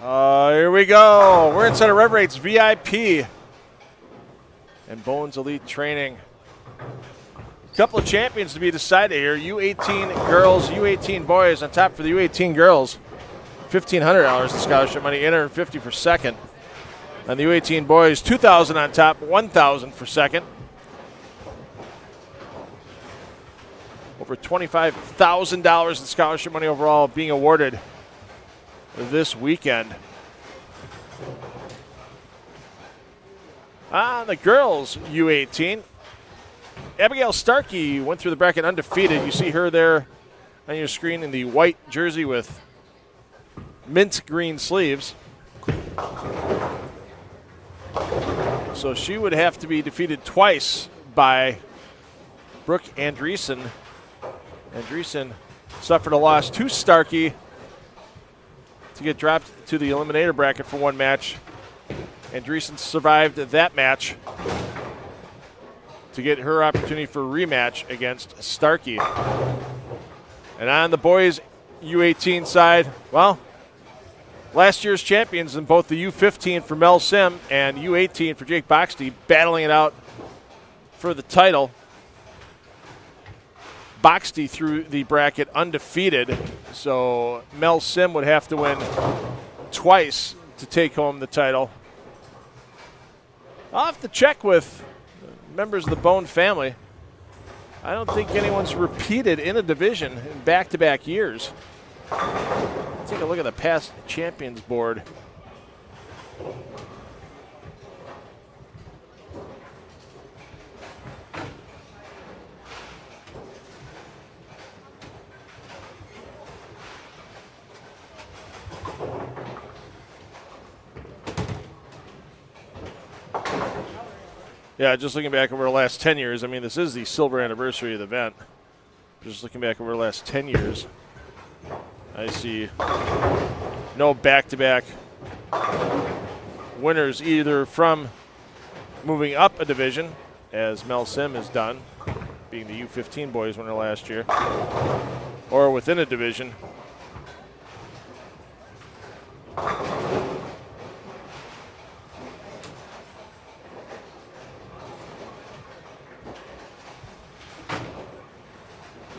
Here we go. We're inside of Rev Rates VIP and Bohn's Elite Training. A couple of champions to be decided here. U18 girls, U18 boys. On top for the U18 girls, $1,500 in scholarship money, $850 for second. And the U18 boys, $2,000 on top, $1,000 for second. Over $25,000 in scholarship money overall being awarded this weekend. On the girls U18, Abigail Starkey went through the bracket undefeated. You see her there on your screen in the white jersey with mint green sleeves. So she would have to be defeated twice by Brooke Andresen. Andresen suffered a loss to Starkey to get dropped to the eliminator bracket for one match. Andresen survived that match to get her opportunity for a rematch against Starkey. And on the boys U18 side, well, last year's champions in both the U15 for Mel Sim and U18 for Jake Bockstie battling it out for the title. Bockstie through the bracket undefeated, so Mel Sim would have to win twice to take home the title. I'll have to check with members of the Bohn family. I don't think anyone's repeated in a division in back-to-back years. Let's take a look at the past champions board. Yeah, just looking back over the last 10 years, I mean, this is the silver anniversary of the event. Just looking back over the last 10 years, I see no back-to-back winners either from moving up a division, as Mel Sim has done, being the U15 boys winner last year, or within a division.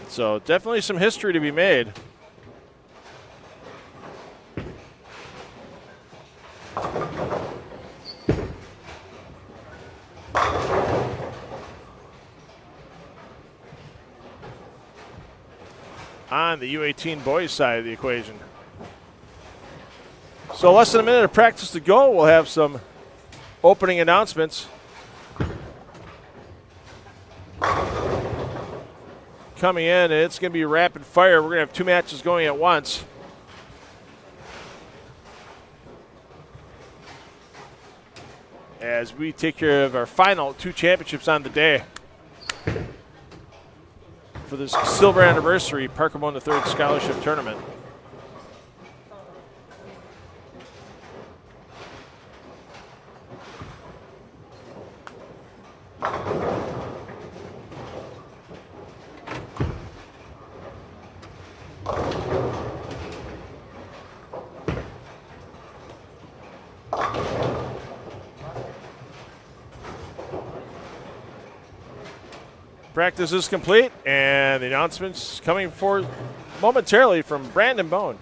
So definitely some history to be made. On the U18 boys side of the equation. So less than a minute of practice to go. We'll have some opening announcements coming in. It's going to be rapid fire. We're going to have two matches going at once. As we take care of our final two championships on the day for this silver anniversary Parker Bohn III Scholarship Tournament. Practice is complete, and the announcements coming forward momentarily from Brandon Bohn.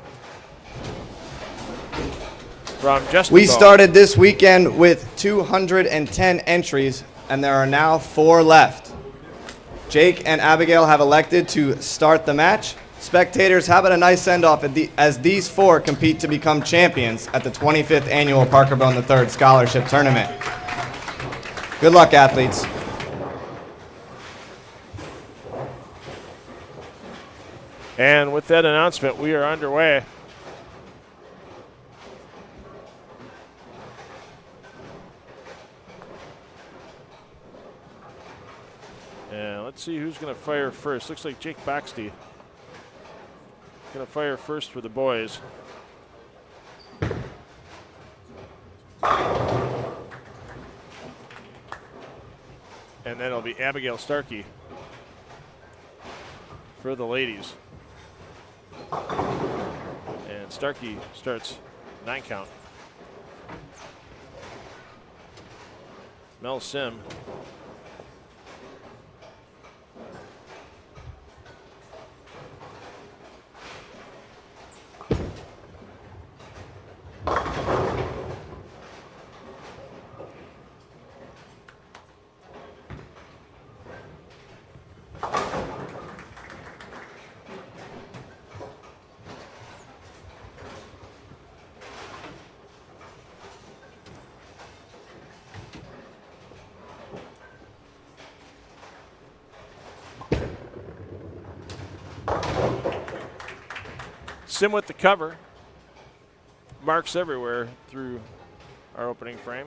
From Justin We Bohn. started this weekend with 210 entries, and there are now 4 left. Jake and Abigail have elected to start the match. Spectators, how about a nice send-off as these 4 compete to become champions at the 25th annual Parker Bohn III Scholarship Tournament. Good luck, athletes. And with that announcement, we are underway. And let's see who's going to fire first. Looks like Jake Bockstie going to fire first for the boys. And then it'll be Abigail Starkey for the ladies. And Starkey starts 9 count. Mel Sim. Sim with the cover. Marks everywhere through our opening frame.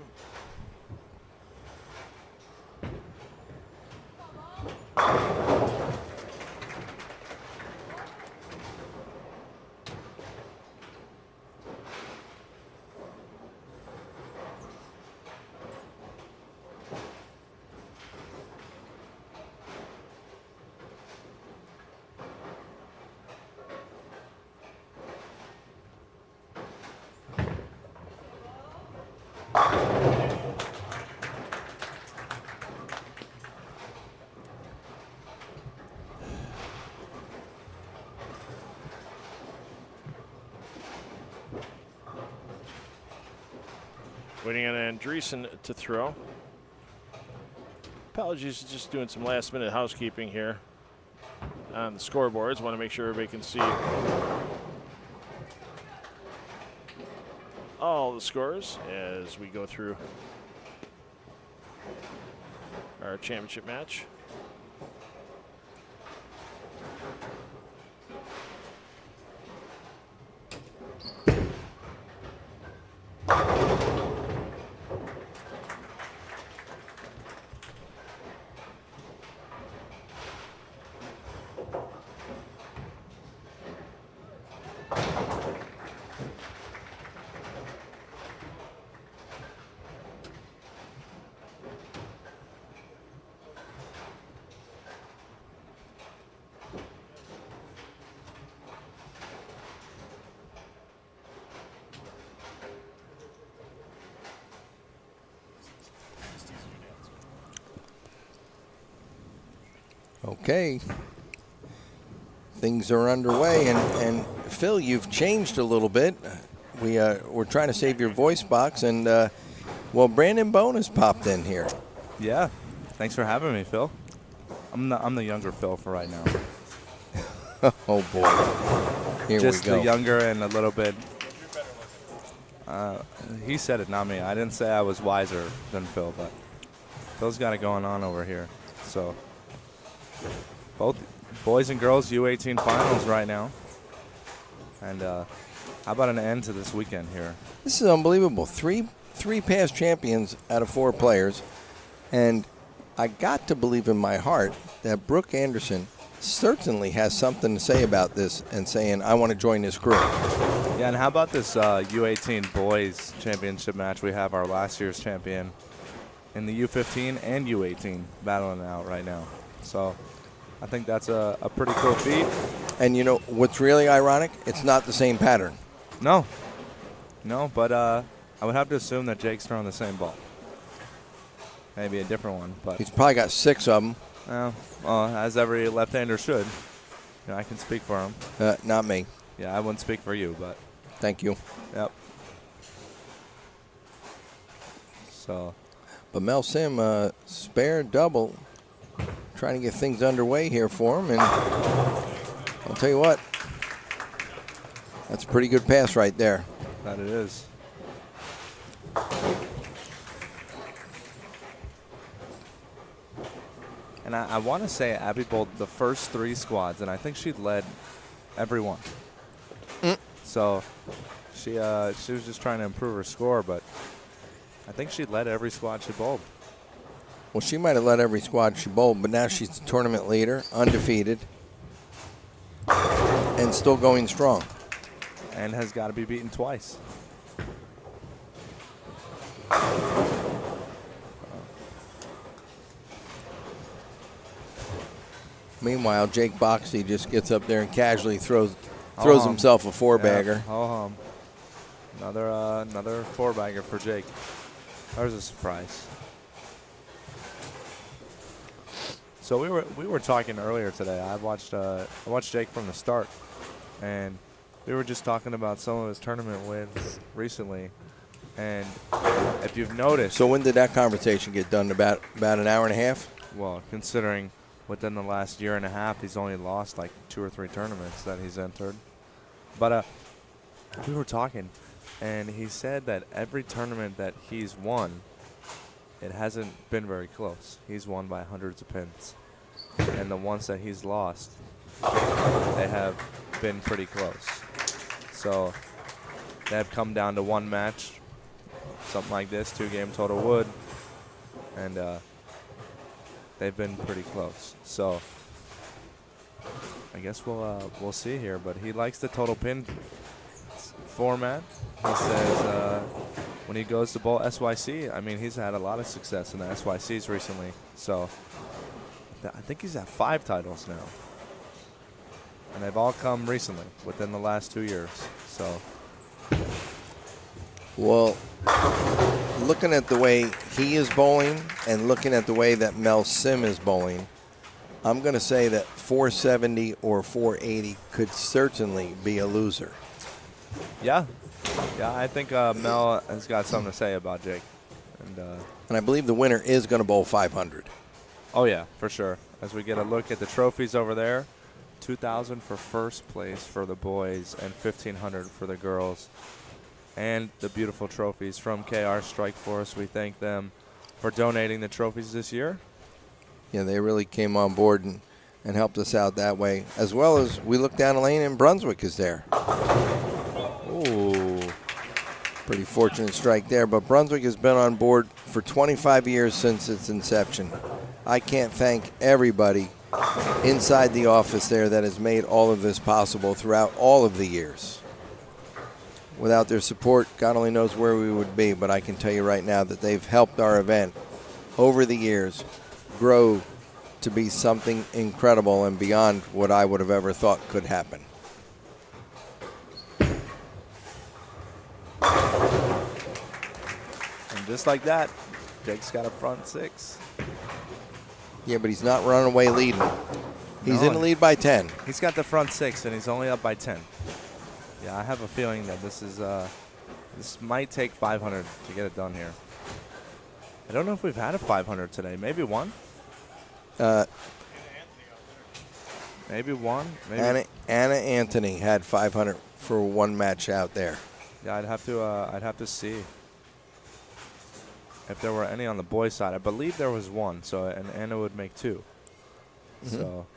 Waiting on Andresen to throw. Apologies, just doing some last minute housekeeping here on the scoreboards. Want to make sure everybody can see all the scores as we go through our championship match. Okay, things are underway, and Phil, you've changed a little bit. We're trying to save your voice box, and well, Brandon Bohn has popped in here. Yeah, thanks for having me, Phil. I'm the younger Phil for right now. Oh boy, here Just we go. the younger and a little bit. He said it, not me. I didn't say I was wiser than Phil, but Phil's got it going on over here. So. Both boys and girls U18 finals right now. And how about an end to this weekend here? This is unbelievable. Three past champions out of 4 players. And I got to believe in my heart that Brooke Andresen certainly has something to say about this and saying, I want to join this group. Yeah, and how about this U18 boys championship match? We have our last year's champion in the U15 and U18 battling it out right now. So I think that's a pretty cool feat. And you know what's really ironic? It's not the same pattern. No, but I would have to assume that Jake's throwing the same ball. Maybe a different one, but He's probably got 6 of them. well, as every left-hander should. You know, I can speak for him. Not me. Yeah, I wouldn't speak for you, but Thank you. yep. So But Mel Sim, spare double, trying to get things underway here for him. And I'll tell you what, that's a pretty good pass right there. that it is. And I want to say Abby bowled the first 3 squads, and I think she led every one. So she was just trying to improve her score, but I think she led every squad she bowled. Well, she might have led every squad she bowled, but now she's the tournament leader, undefeated, and still going strong. And has got to be beaten twice. Meanwhile, Jake Boxy just gets up there and casually throws himself a 4-bagger. Yeah, Another four-bagger for Jake. There's a surprise. So we were talking earlier today. I watched Jake from the start, and we were just talking about some of his tournament wins recently. And if you've noticed, So when did that conversation get done? About an hour and a half? well, considering within the last year and a half, he's only lost like 2 or 3 tournaments that he's entered. But we were talking, and he said that every tournament that he's won, it hasn't been very close. He's won by hundreds of pins. And the ones that he's lost, they have been pretty close. So they have come down to one match, something like this, 2-game total wood, and they've been pretty close. So I guess we'll see here. But he likes the total pin format. He says when he goes to bowl SYC, I mean, he's had a lot of success in the SYCs recently. So I think he's at 5 titles now. And they've all come recently, within the last 2 years. So, Well, looking at the way he is bowling and looking at the way that Mel Sim is bowling, I'm going to say that 470 or 480 could certainly be a loser. yeah, I think Mel has got something to say about Jake. And I believe the winner is going to bowl 500. Oh, yeah, for sure. As we get a look at the trophies over there, $2,000 for first place for the boys and $1,500 for the girls. And the beautiful trophies from KR Strike Force. We thank them for donating the trophies this year. Yeah, they really came on board and helped us out that way. As well as we look down the lane and Brunswick is there. Ooh. Pretty fortunate strike there. But Brunswick has been on board for 25 years since its inception. I can't thank everybody inside the office there that has made all of this possible throughout all of the years. Without their support, God only knows where we would be, but I can tell you right now that they've helped our event over the years grow to be something incredible and beyond what I would have ever thought could happen. And just like that, Jake's got a front 6. Yeah, but he's not running away leading. He's No. in the lead by 10. He's got the front 6, and he's only up by 10. Yeah, I have a feeling that this might take 500 to get it done here. I don't know if we've had a 500 today. Maybe one. Maybe one. Maybe. Anna Anthony had 500 for one match out there. Yeah, I'd have to see if there were any on the boys' side. I believe there was one. So and Anna would make 2. Mm-hmm. So.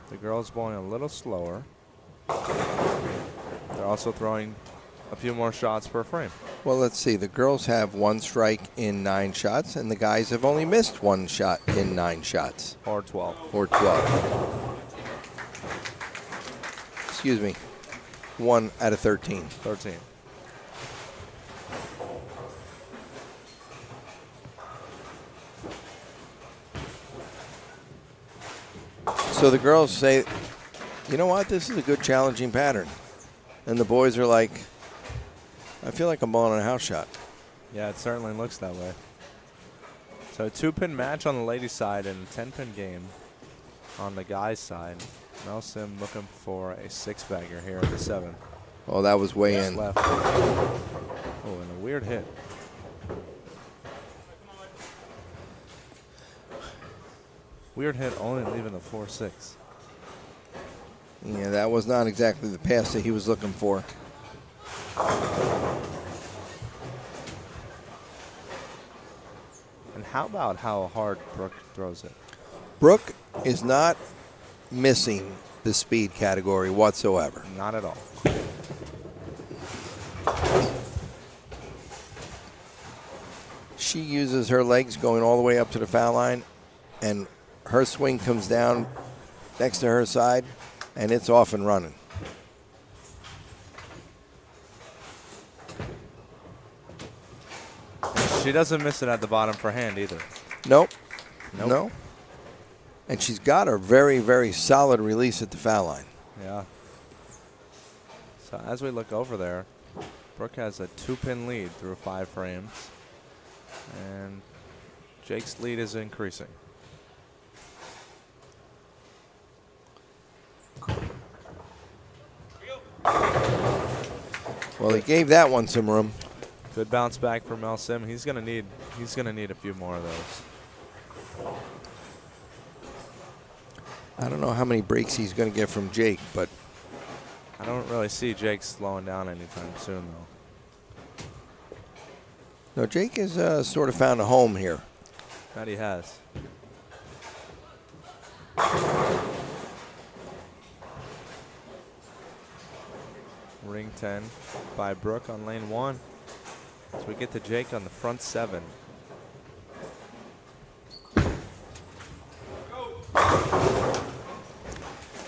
The girls bowling a little slower. They're also throwing a few more shots per frame. Well, let's see. The girls have 1 strike in 9 shots, and the guys have only missed 1 shot in 9 shots. Or 12. Or 12. Excuse me. 1 out of 13. 13. So the girls say, you know what, this is a good challenging pattern. And the boys are like, I feel like I'm bowling a house shot. Yeah, it certainly looks that way. So a 2-pin match on the ladies' side and a 10-pin game on the guys' side. Nelson looking for a 6-bagger here at the 7. Oh, that was way Just in. left. Oh, and a weird hit. Weird hit, only leaving the 4-6. Yeah, that was not exactly the pass that he was looking for. And how about how hard Brooke throws it? Brooke is not missing the speed category whatsoever. Not at all. She uses her legs going all the way up to the foul line, and her swing comes down next to her side, and it's off and running. She doesn't miss it at the bottom for hand either. Nope. Nope. No. And she's got a very, very solid release at the foul line. Yeah. So as we look over there, Brooke has a 2-pin lead through 5 frames. And Jake's lead is increasing. Well, he gave that one some room. Good bounce back for Mel Sim. He's gonna need a few more of those. I don't know how many breaks he's going to get from Jake, but I don't really see Jake slowing down anytime soon, though. no, Jake has sort of found a home here. That he has. Ring 10 by Brooke on lane 1. So we get to Jake on the front 7.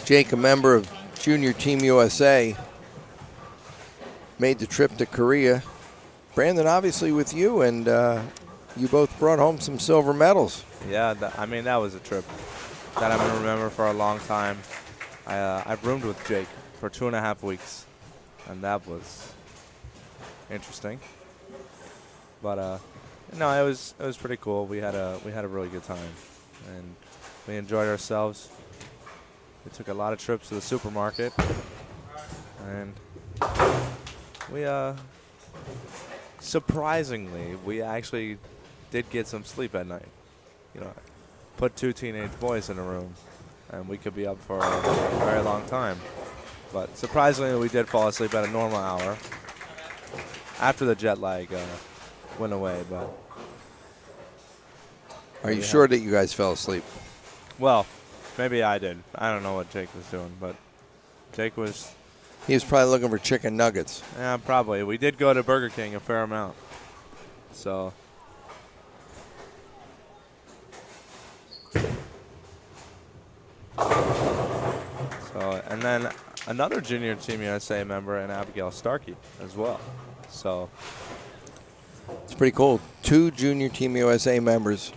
Jake, a member of Junior Team USA, made the trip to Korea. Brandon, obviously with you, and you both brought home some silver medals. Yeah, I mean, that was a trip that I'm going to remember for a long time. I roomed with Jake for 2.5 weeks, and that was interesting. But no, it was pretty cool. We had a really good time, and we enjoyed ourselves. We took a lot of trips to the supermarket, and we surprisingly, we actually did get some sleep at night. You know, put 2 teenage boys in a room, and we could be up for a very long time. But surprisingly, we did fall asleep at a normal hour after the jet lag went away. But Are you sure that you guys fell asleep? well, maybe I did. I don't know what Jake was doing, but Jake was. He was probably looking for chicken nuggets. Yeah, probably. We did go to Burger King a fair amount. So. And then another Junior Team USA member and Abigail Starkey as well. So. It's pretty cool. 2 Junior Team USA members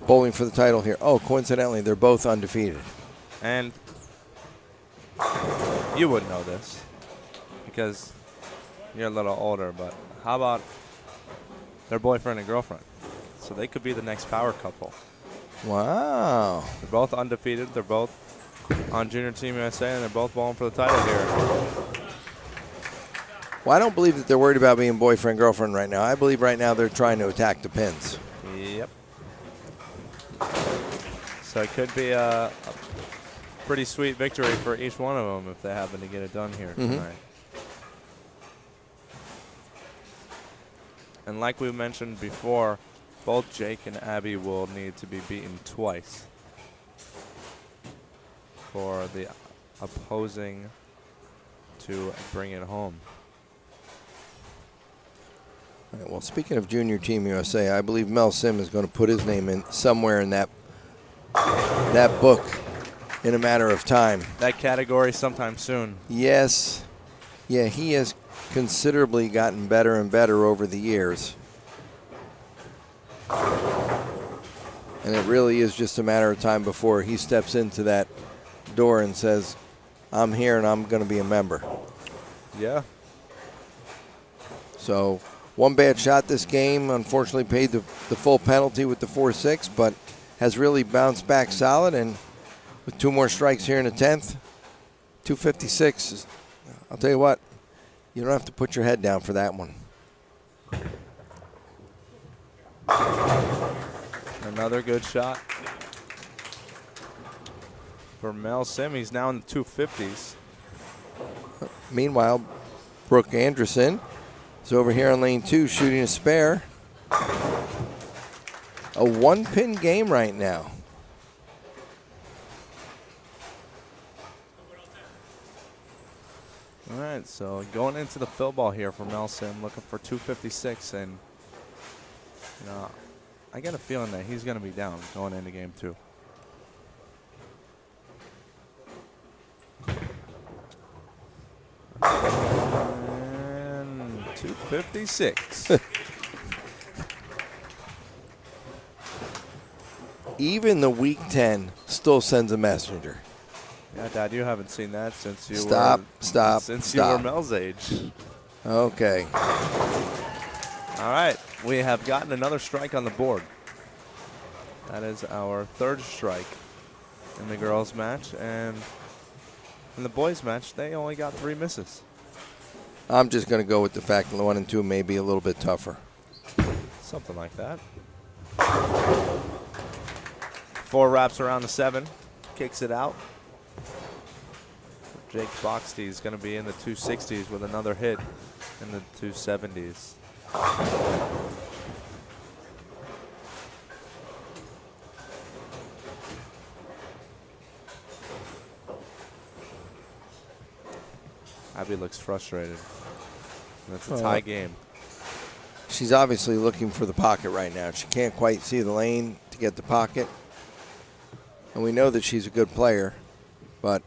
bowling for the title here. Oh, coincidentally, they're both undefeated. And you wouldn't know this because you're a little older, but how about their boyfriend and girlfriend? So they could be the next power couple. Wow. They're both undefeated. They're both on Junior Team USA, and they're both bowling for the title here. Well, I don't believe that they're worried about being boyfriend-girlfriend right now. I believe right now they're trying to attack the pins. Yep. So it could be a pretty sweet victory for each one of them if they happen to get it done here tonight. And like we mentioned before, both Jake and Abby will need to be beaten twice for the opposing to bring it home. All right, well, speaking of Junior Team USA, I believe Mel Sim is going to put his name in somewhere in that book in a matter of time. That category sometime soon. Yes. Yeah, he has considerably gotten better and better over the years. And it really is just a matter of time before he steps into that door and says, I'm here and I'm going to be a member. Yeah. So one bad shot this game, unfortunately paid the full penalty with the 4-6, but has really bounced back solid. And with 2 more strikes here in the 10th, 256. I'll tell you what, you don't have to put your head down for that one. Another good shot for Mel Sim. He's now in the 250s. Meanwhile, Brooke Andresen is over here on lane 2 shooting a spare. A 1-pin game right now. All right, so going into the fill ball here for Mel Sim, looking for 256, and you know, I get a feeling that he's going to be down going into game 2. And 256. Even the week 10 still sends a messenger. Yeah, Dad, you haven't seen that since you Stop, were stop, since stop. you were Mel's age. Okay. All right, we have gotten another strike on the board. That is our third strike in the girls' match, and in the boys' match, they only got 3 misses. I'm just going to go with the fact that the 1 and 2 may be a little bit tougher. Something like that. 4 wraps around the 7, kicks it out. Jake Bockstie is going to be in the 260s with another hit in the 270s. Abby looks frustrated. And it's a tie game. She's obviously looking for the pocket right now. She can't quite see the lane to get the pocket. And we know that she's a good player, but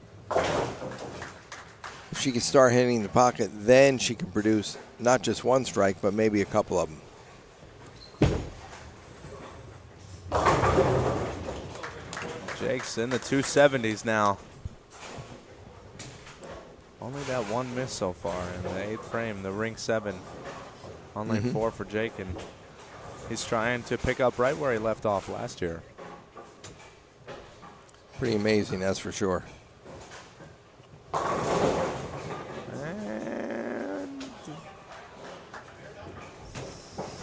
if she can start hitting the pocket, then she can produce not just 1 strike, but maybe a couple of them. Jake's in the 270s now. Only that 1 miss so far in the 8th frame, the ring 7. On lane 4 for Jake, and he's trying to pick up right where he left off last year. Pretty amazing, that's for sure. And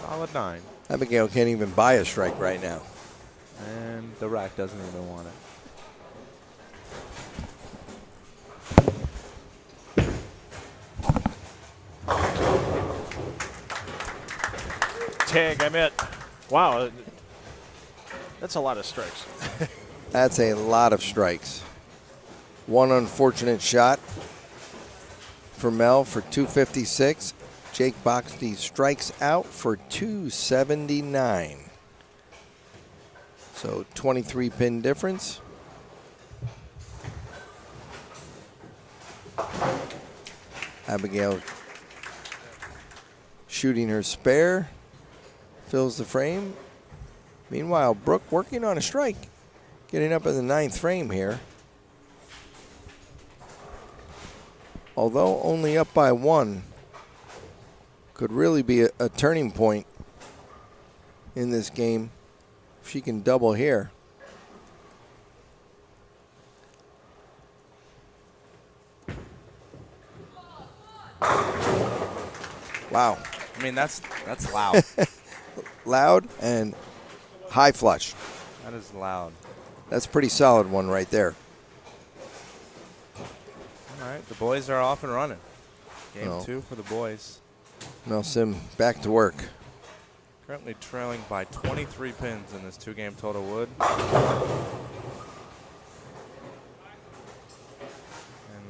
solid 9. Abigail can't even buy a strike right now. And the rack doesn't even want it. Tag, I'm at. Wow, that's a lot of strikes. That's a lot of strikes. 1 unfortunate shot for Mel for 256. Jake Boxty strikes out for 279. So 23 pin difference. Abigail shooting her spare. Fills the frame. Meanwhile, Brooke working on a strike. Getting up in the 9th frame here. Although only up by 1, could really be a turning point in this game if she can double here. Wow. I mean, that's loud. Loud and high flush. That is loud. That's a pretty solid one right there. All right, the boys are off and running. Game Oh. 2 for the boys. Mel Sim back to work. Currently trailing by 23 pins in this 2-game total wood. And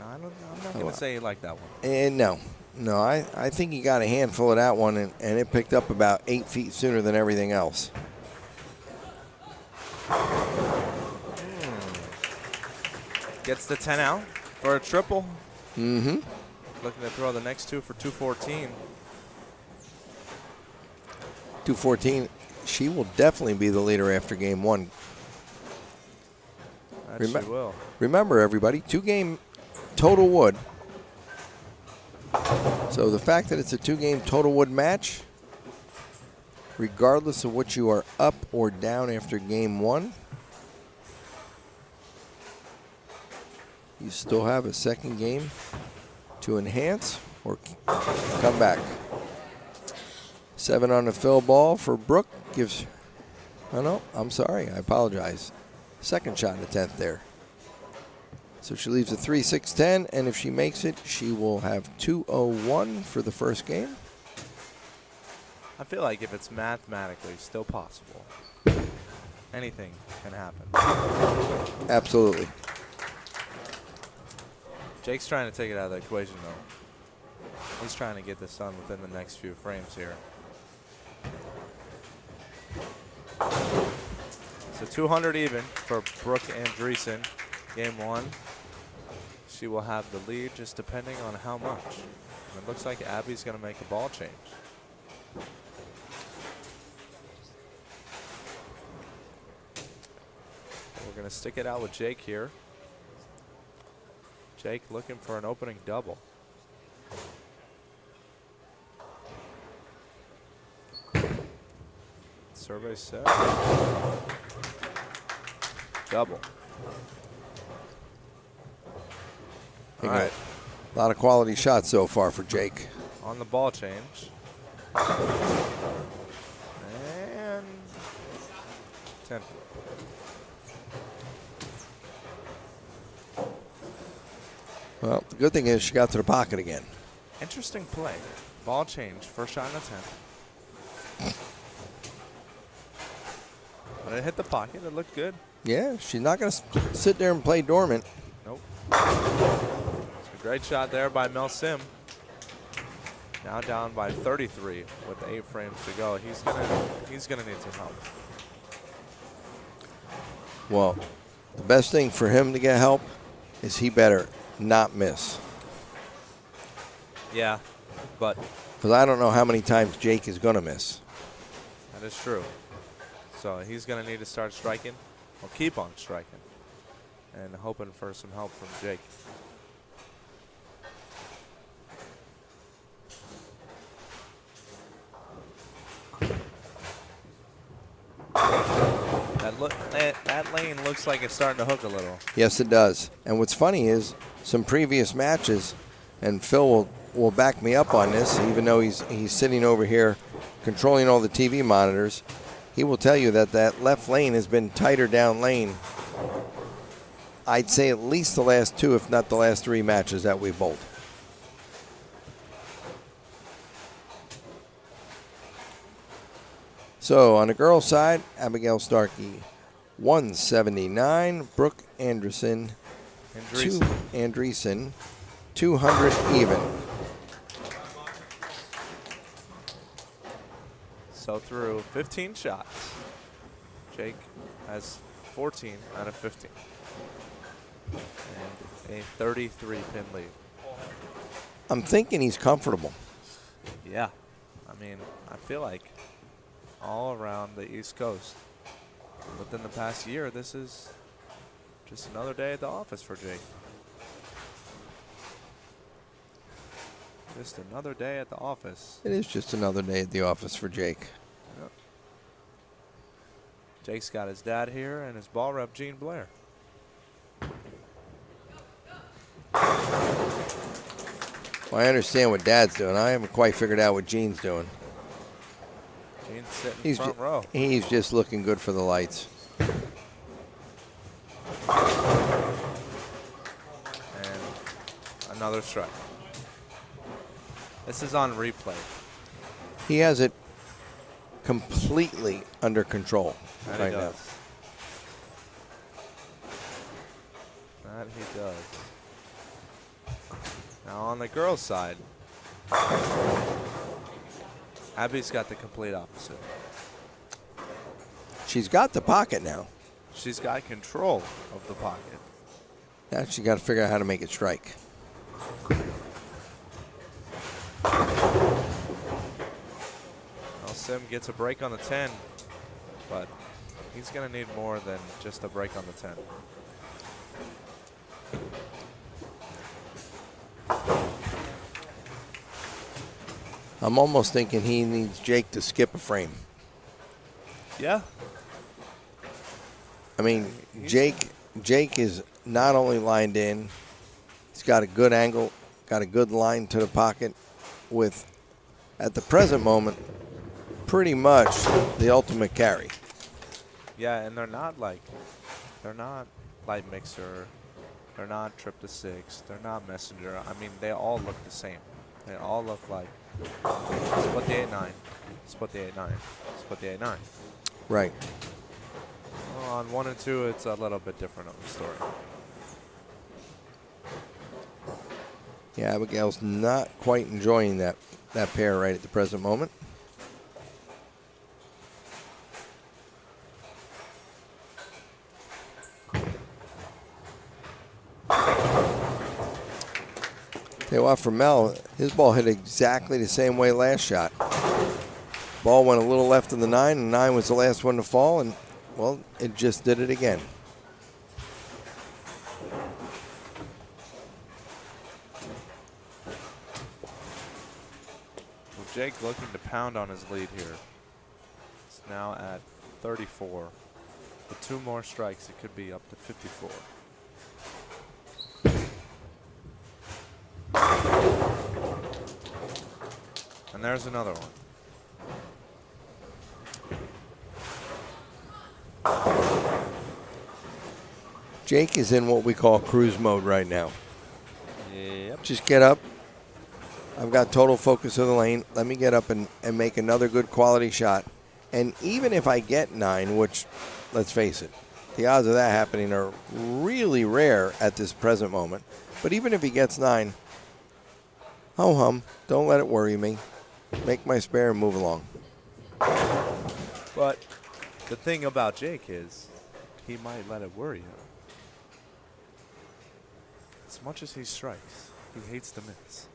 I'm not going to say you like that one. And no, I think he got a handful of that one, and it picked up about 8 feet sooner than everything else. Gets the 10 out for a triple. Mm-hmm. Looking to throw the next 2 for 214. 214. She will definitely be the leader after game 1. That she will. Remember, everybody, 2-game total wood. So the fact that it's a 2-game total wood match, regardless of what you are up or down after game 1, you still have a 2nd game to enhance or come back. 7 on the fill ball for Brooke gives, oh no, I'm sorry, I apologize. 2nd shot in the 10th there. So she leaves a 3-6-10, and if she makes it, she will have 201 for the first game. I feel like if it's mathematically still possible, anything can happen. Absolutely. Jake's trying to take it out of the equation, though. He's trying to get this done within the next few frames here. So 200 even for Brooke Andresen, game 1. She will have the lead just depending on how much. And it looks like Abby's going to make a ball change. We're going to stick it out with Jake here. Jake looking for an opening double. Survey set. Double. All right. A lot of quality shots so far for Jake. On the ball change. And 10. Well, the good thing is she got to the pocket again. Interesting play. Ball change. First shot in the 10. When it hit the pocket, it looked good. Yeah, she's not going to sit there and play dormant. Nope. It's a great shot there by Mel Sim. Now down by 33 with 8 frames to go. He's gonna need some help. Well, the best thing for him to get help is he better not miss. Yeah, but Because I don't know how many times Jake is going to miss. that is true. So he's gonna need to start striking, or keep on striking, and hoping for some help from Jake. That lane looks like it's starting to hook a little. Yes, it does. And what's funny is some previous matches, and Phil will back me up on this, even though he's sitting over here controlling all the TV monitors. He will tell you that that left lane has been tighter down lane. I'd say at least the last 2, if not the last 3 matches that we've bowled. So on the girls' side, Abigail Starkey, 179. Brooke Andresen, Andresen, 200 even. So through 15 shots, Jake has 14 out of 15. And a 33-pin lead. I'm thinking he's comfortable. Yeah. I mean, I feel like all around the East Coast, within the past year, this is just another day at the office for Jake. Just another day at the office. It is just another day at the office for Jake. Yep. Jake's got his dad here and his ball rep, Gene Blair. Well, I understand what Dad's doing. I haven't quite figured out what Gene's doing. Gene's sitting front row. He's just looking good for the lights. And another strike. This is on replay. He has it completely under control That right he now. does. That he does. Now on the girls' side, Abby's got the complete opposite. She's got the pocket now. She's got control of the pocket. Now she got to figure out how to make it strike. Well, Sim gets a break on the 10, but he's going to need more than just a break on the 10. I'm almost thinking he needs Jake to skip a frame. Yeah. I mean, Jake is not only lined in, he's got a good angle, got a good line to the pocket with, at the present moment, pretty much the ultimate carry. Yeah, and they're not like mixer, they're not trip to 6, they're not messenger. I mean, they all look the same. They all look like split the 8-9, split the 8-9, split the 8-9. Right. Well, on 1 and 2, it's a little bit different of a story. Yeah, Abigail's not quite enjoying that pair right at the present moment. Tell you what, for Mel, his ball hit exactly the same way last shot. Ball went a little left of the 9, and 9 was the last one to fall, and, well, it just did it again. Jake looking to pound on his lead here. It's now at 34. With 2 more strikes, it could be up to 54. And there's another one. Jake is in what we call cruise mode right now. Yep. Just get up. I've got total focus of the lane. Let me get up and make another good quality shot. And even if I get 9, which, let's face it, the odds of that happening are really rare at this present moment. But even if he gets 9, ho-hum, don't let it worry me. Make my spare and move along. But the thing about Jake is he might let it worry him. As much as he strikes, he hates to miss.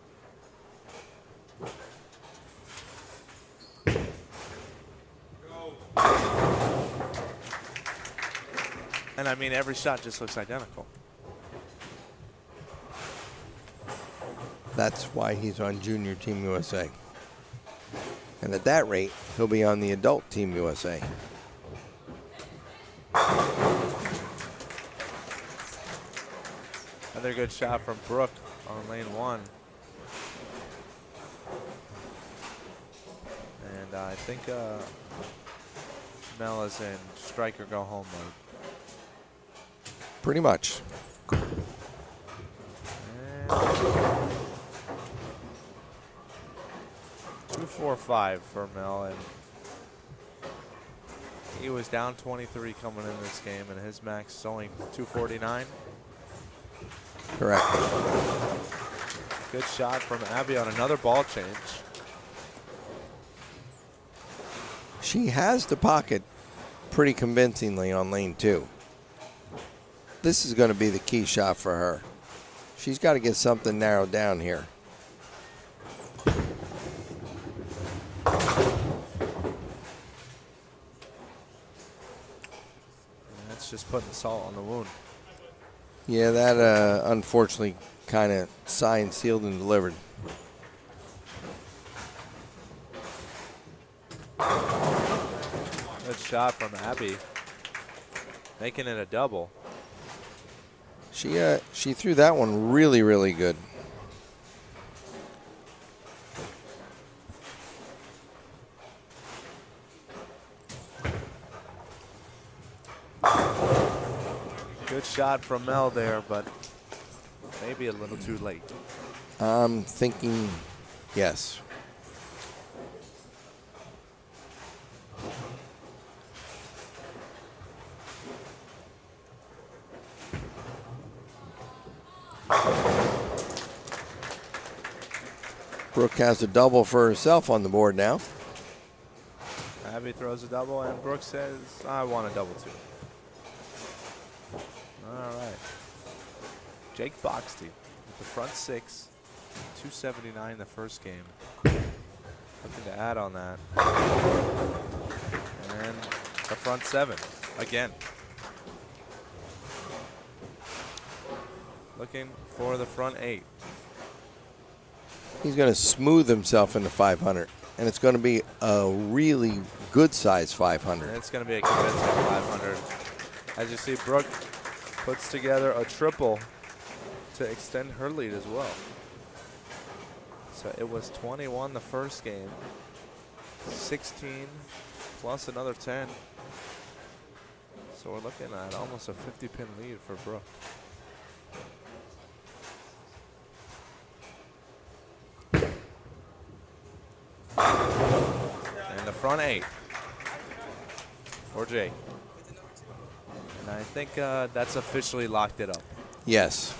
And I mean, every shot just looks identical. That's why he's on Junior Team USA. And at that rate, he'll be on the Adult Team USA. Another good shot from Brooke on lane 1. And I think Mel is in strike or go home mode. Pretty much. And 2-4-5 for Mel, and he was down 23 coming in this game, and his max is only 249. Correct. Good shot from Abby on another ball change. She has the pocket pretty convincingly on lane 2. This is going to be the key shot for her. She's got to get something narrowed down here. That's just putting salt on the wound. Yeah, that unfortunately kind of signed, sealed, and delivered. Good shot from Abby, making it a double. She threw that one really, really good. Good shot from Mel there, but maybe a little too late. I'm thinking, yes. Brooke has a double for herself on the board now. Abby throws a double, and Brooke says, I want a double too. All right. Jake Bockstie with the front 6, 279 the first game. Looking to add on that. And the front 7 again. Looking for the front 8. He's going to smooth himself into 500, and it's going to be a really good size 500. And it's going to be a convincing 500. As you see, Brooke puts together a triple to extend her lead as well. So it was 21 the first game, 16 plus another 10. So we're looking at almost a 50-pin lead for Brooke. And the front 8 for Jake. And I think that's officially locked it up. Yes.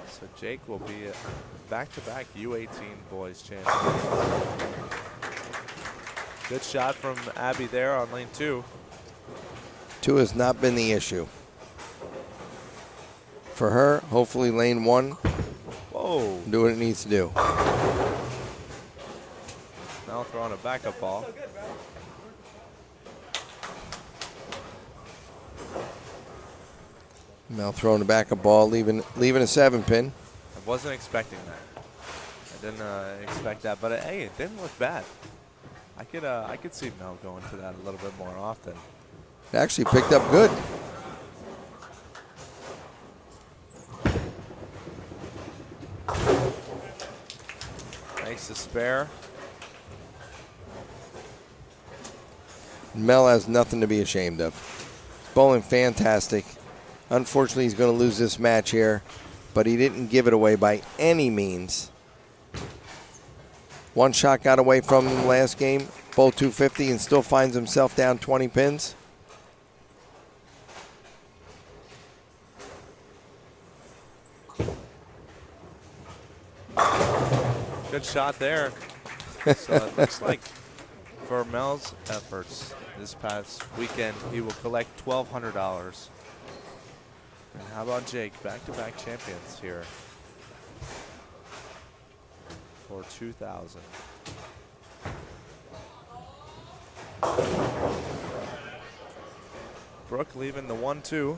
So Jake will be back-to-back U18 boys champion. Good shot from Abby there on lane 2. 2 has not been the issue. For her, hopefully lane 1 Whoa. do what it needs to do. Now throwing a backup ball. Mel throwing a backup ball, leaving a 7-pin. I wasn't expecting that. Didn't expect that, but hey, it didn't look bad. I could see Mel going to that a little bit more often. It actually picked up good. Makes a spare. Mel has nothing to be ashamed of. Bowling fantastic. Unfortunately, he's going to lose this match here, but he didn't give it away by any means. One shot got away from him last game, bowl 250, and still finds himself down 20 pins. Good shot there. So it looks like for Mel's efforts this past weekend, he will collect $1,200. And how about Jake? Back-to-back champions here for $2,000. Brooke leaving the 1-2.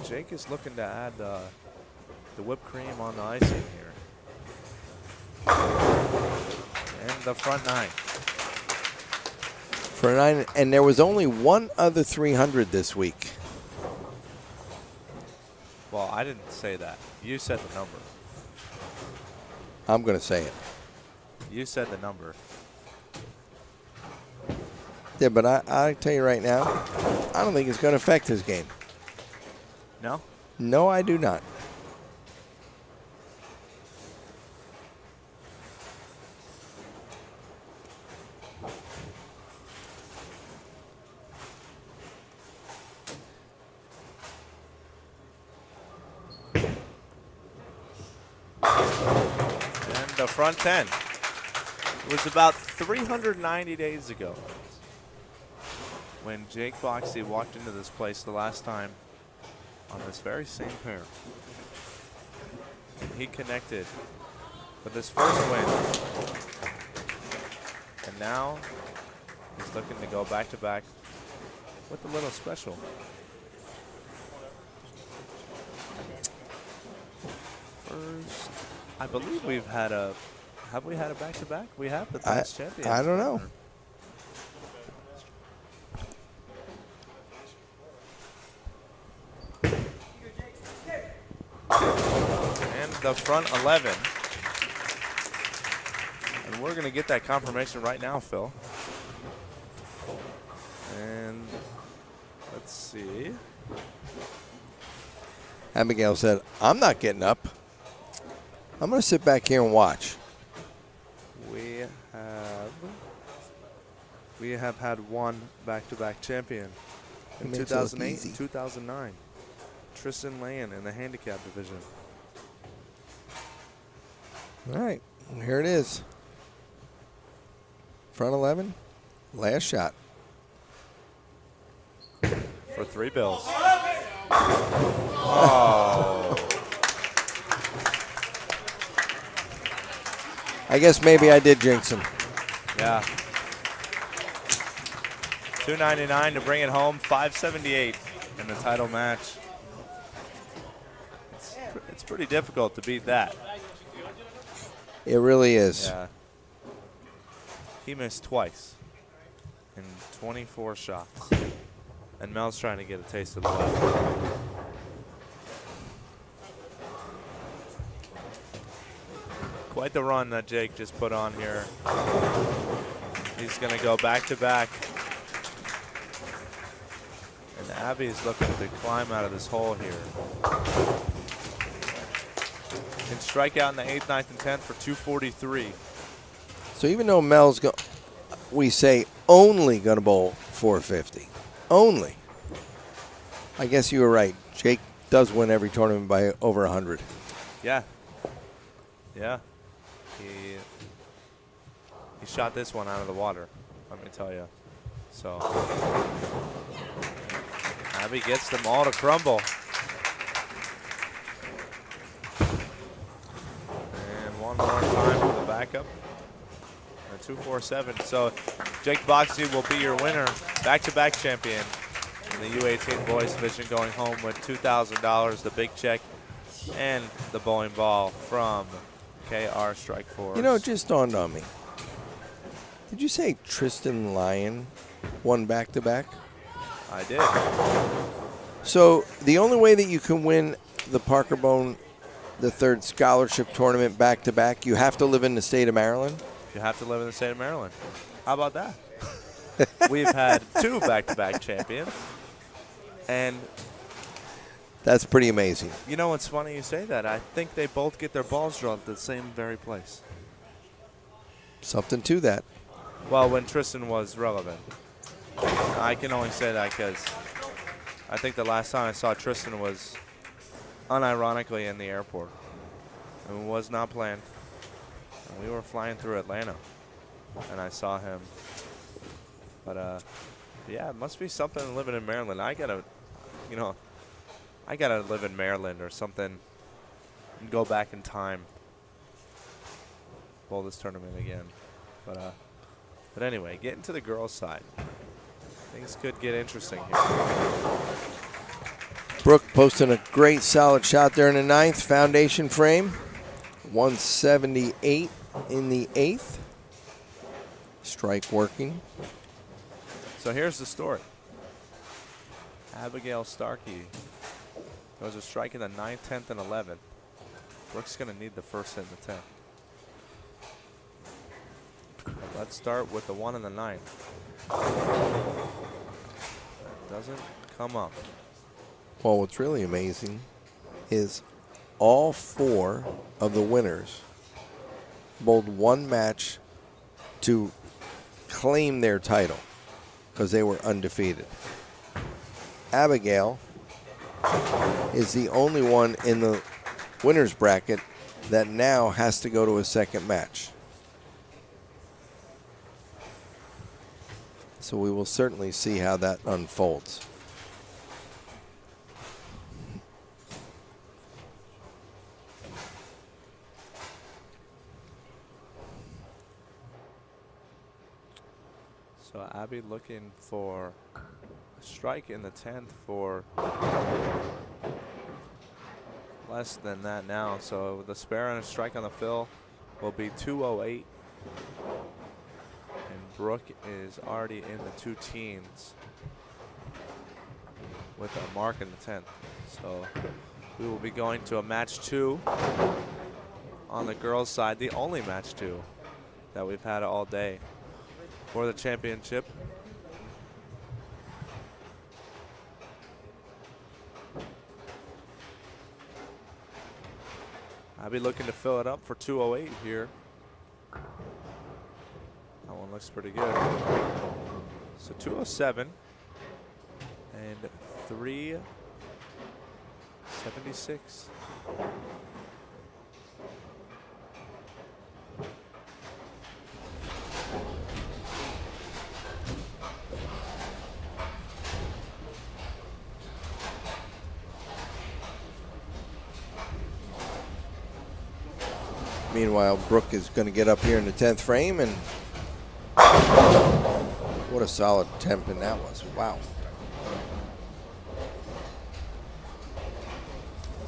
Jake is looking to add the whipped cream on the icing here. And the front 9. For 9, and there was only one other 300 this week. Well, I didn't say that. You said the number. I'm going to say it. You said the number. Yeah, but I tell you right now, I don't think it's going to affect his game. No? No, I do not. And the front 10. It was about 390 days ago when Jake Boxty walked into this place the last time on this very same pair. And he connected with his first win. And now he's looking to go back-to-back with a little special. First, I believe we've had a, have we had a back-to-back? We have the past champions. I don't know. And the front 11. And we're going to get that confirmation right now, Phil. And let's see. Abigail said, I'm not getting up. I'm going to sit back here and watch. We have had one back-to-back champion in It makes it look 2008 easy. and 2009. Tristan Lane in the handicap division. All right, here it is. Front 11, last shot. For $3 bills. Oh. I guess maybe I did jinx him. Yeah. $299 to bring it home. $578 in the title match. It's pretty difficult to beat that. It really is. Yeah. He missed twice in 24 shots. And Mel's trying to get a taste of the left. Quite the run that Jake just put on here. He's going to go back-to-back. And Abby's looking to climb out of this hole here. Can strike out in the 8th, 9th, and 10th for 243. So even though Mel's, we say, only going to bowl 450. Only. I guess you were right. Jake does win every tournament by over 100. Yeah. Yeah. He shot this one out of the water, let me tell you. So Abby gets them all to crumble. And one more time for the backup. A 247. So Jake Boxy will be your winner, back-to-back champion in the U18 boys division, going home with $2,000, the big check And the bowling ball from KR Strike Force. You know, it just dawned on me. Did you say Tristan Lyon won back-to-back? I did. So the only way that you can win the Parker Bohn III scholarship tournament back-to-back, you have to live in the state of Maryland? You have to live in the state of Maryland. How about that? We've had 2 back-to-back champions. And That's pretty amazing. you know what's funny you say that? I think they both get their balls drilled at the same very place. Something to that. Well, when Tristan was relevant. I can only say that because I think the last time I saw Tristan was unironically in the airport. And it was not planned. And we were flying through Atlanta. And I saw him. But, yeah, it must be something living in Maryland. I got to live in Maryland or something and go back in time. Bowl this tournament again. But anyway, getting to the girls' side. Things could get interesting here. Brooke posting a great solid shot there in the 9th. Foundation frame. 178 in the 8th. Strike working. So here's the story. Abigail Starkey goes a strike in the 9th, 10th, and 11th. Brooke's going to need the first hit in the 10th. Let's start with the 1 in the 9th. That doesn't come up. Well, what's really amazing is all 4 of the winners bowled 1 match to claim their title because they were undefeated. Abigail is the only one in the winner's bracket that now has to go to a second match. So we will certainly see how that unfolds. So Abby looking for a strike in the 10th for less than that now. So the spare and a strike on the fill will be 208. And Brooke is already in the 2 teens with a mark in the 10th. So we will be going to a match 2 on the girls' side, the only match 2 that we've had all day for the championship. I'll be looking to fill it up for 208 here. That one looks pretty good. So 207 and 376. Meanwhile, Brooke is going to get up here in the 10th frame, and what a solid temp in that was. Wow.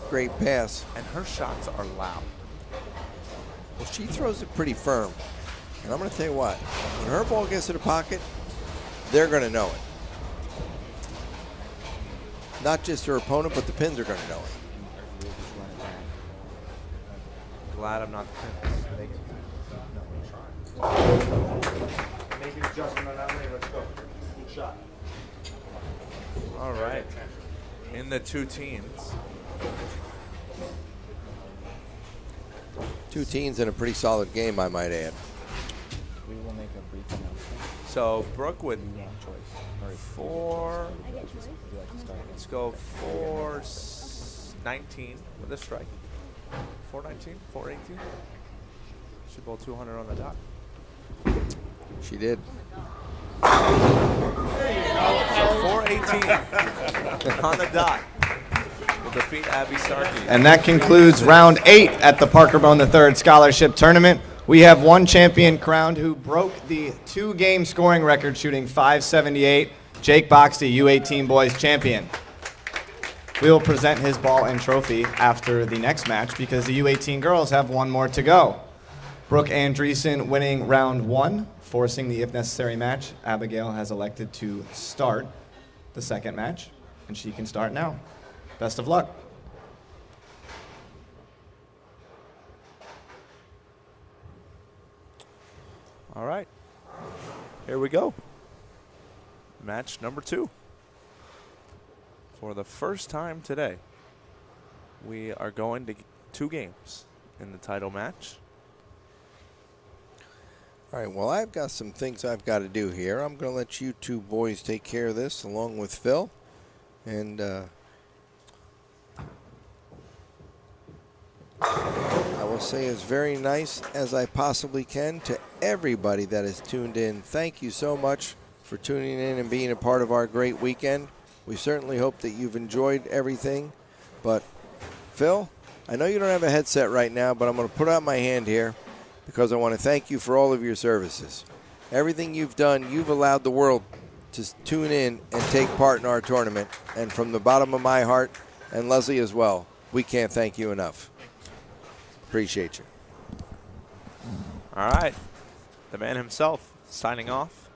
Great pass. And her shots are loud. Well, she throws it pretty firm. And I'm going to tell you what, when her ball gets to the pocket, they're going to know it. Not just her opponent, but the pins are going to know it. Glad I'm not the pins. Make an adjustment on that lane. Let's go. Good shot. All right. In the 2 teens. 2 teens in a pretty solid game, I might add. We will make a brief announcement. So Brooke with You want choice. Or if 4. would you like to start? Let's go 419 with a strike. 419, 418. She bowled 200 on the dot. She did. 418 on the dot will defeat Abby Starkey. And that concludes round 8 at the Parker Bohn III Scholarship Tournament. We have one champion crowned who broke the 2-game scoring record, shooting .578. Jake Bockstie, U18 boys champion. We will present his ball and trophy after the next match because the U18 girls have one more to go. Brooke Andresen winning round 1, forcing the if necessary match. Abigail has elected to start the second match, and she can start now. Best of luck. All right, here we go. Match number 2. For the first time today, we are going to 2 games in the title match. All right, well, I've got some things I've got to do here. I'm going to let you 2 boys take care of this along with Phil. And I will say as very nice as I possibly can to everybody that has tuned in. Thank you so much for tuning in and being a part of our great weekend. We certainly hope that you've enjoyed everything. But, Phil, I know you don't have a headset right now, but I'm going to put out my hand here because I want to thank you for all of your services. Everything you've done, you've allowed the world to tune in and take part in our tournament. And from the bottom of my heart, and Leslie as well, we can't thank you enough. Appreciate you. All right, the man himself signing off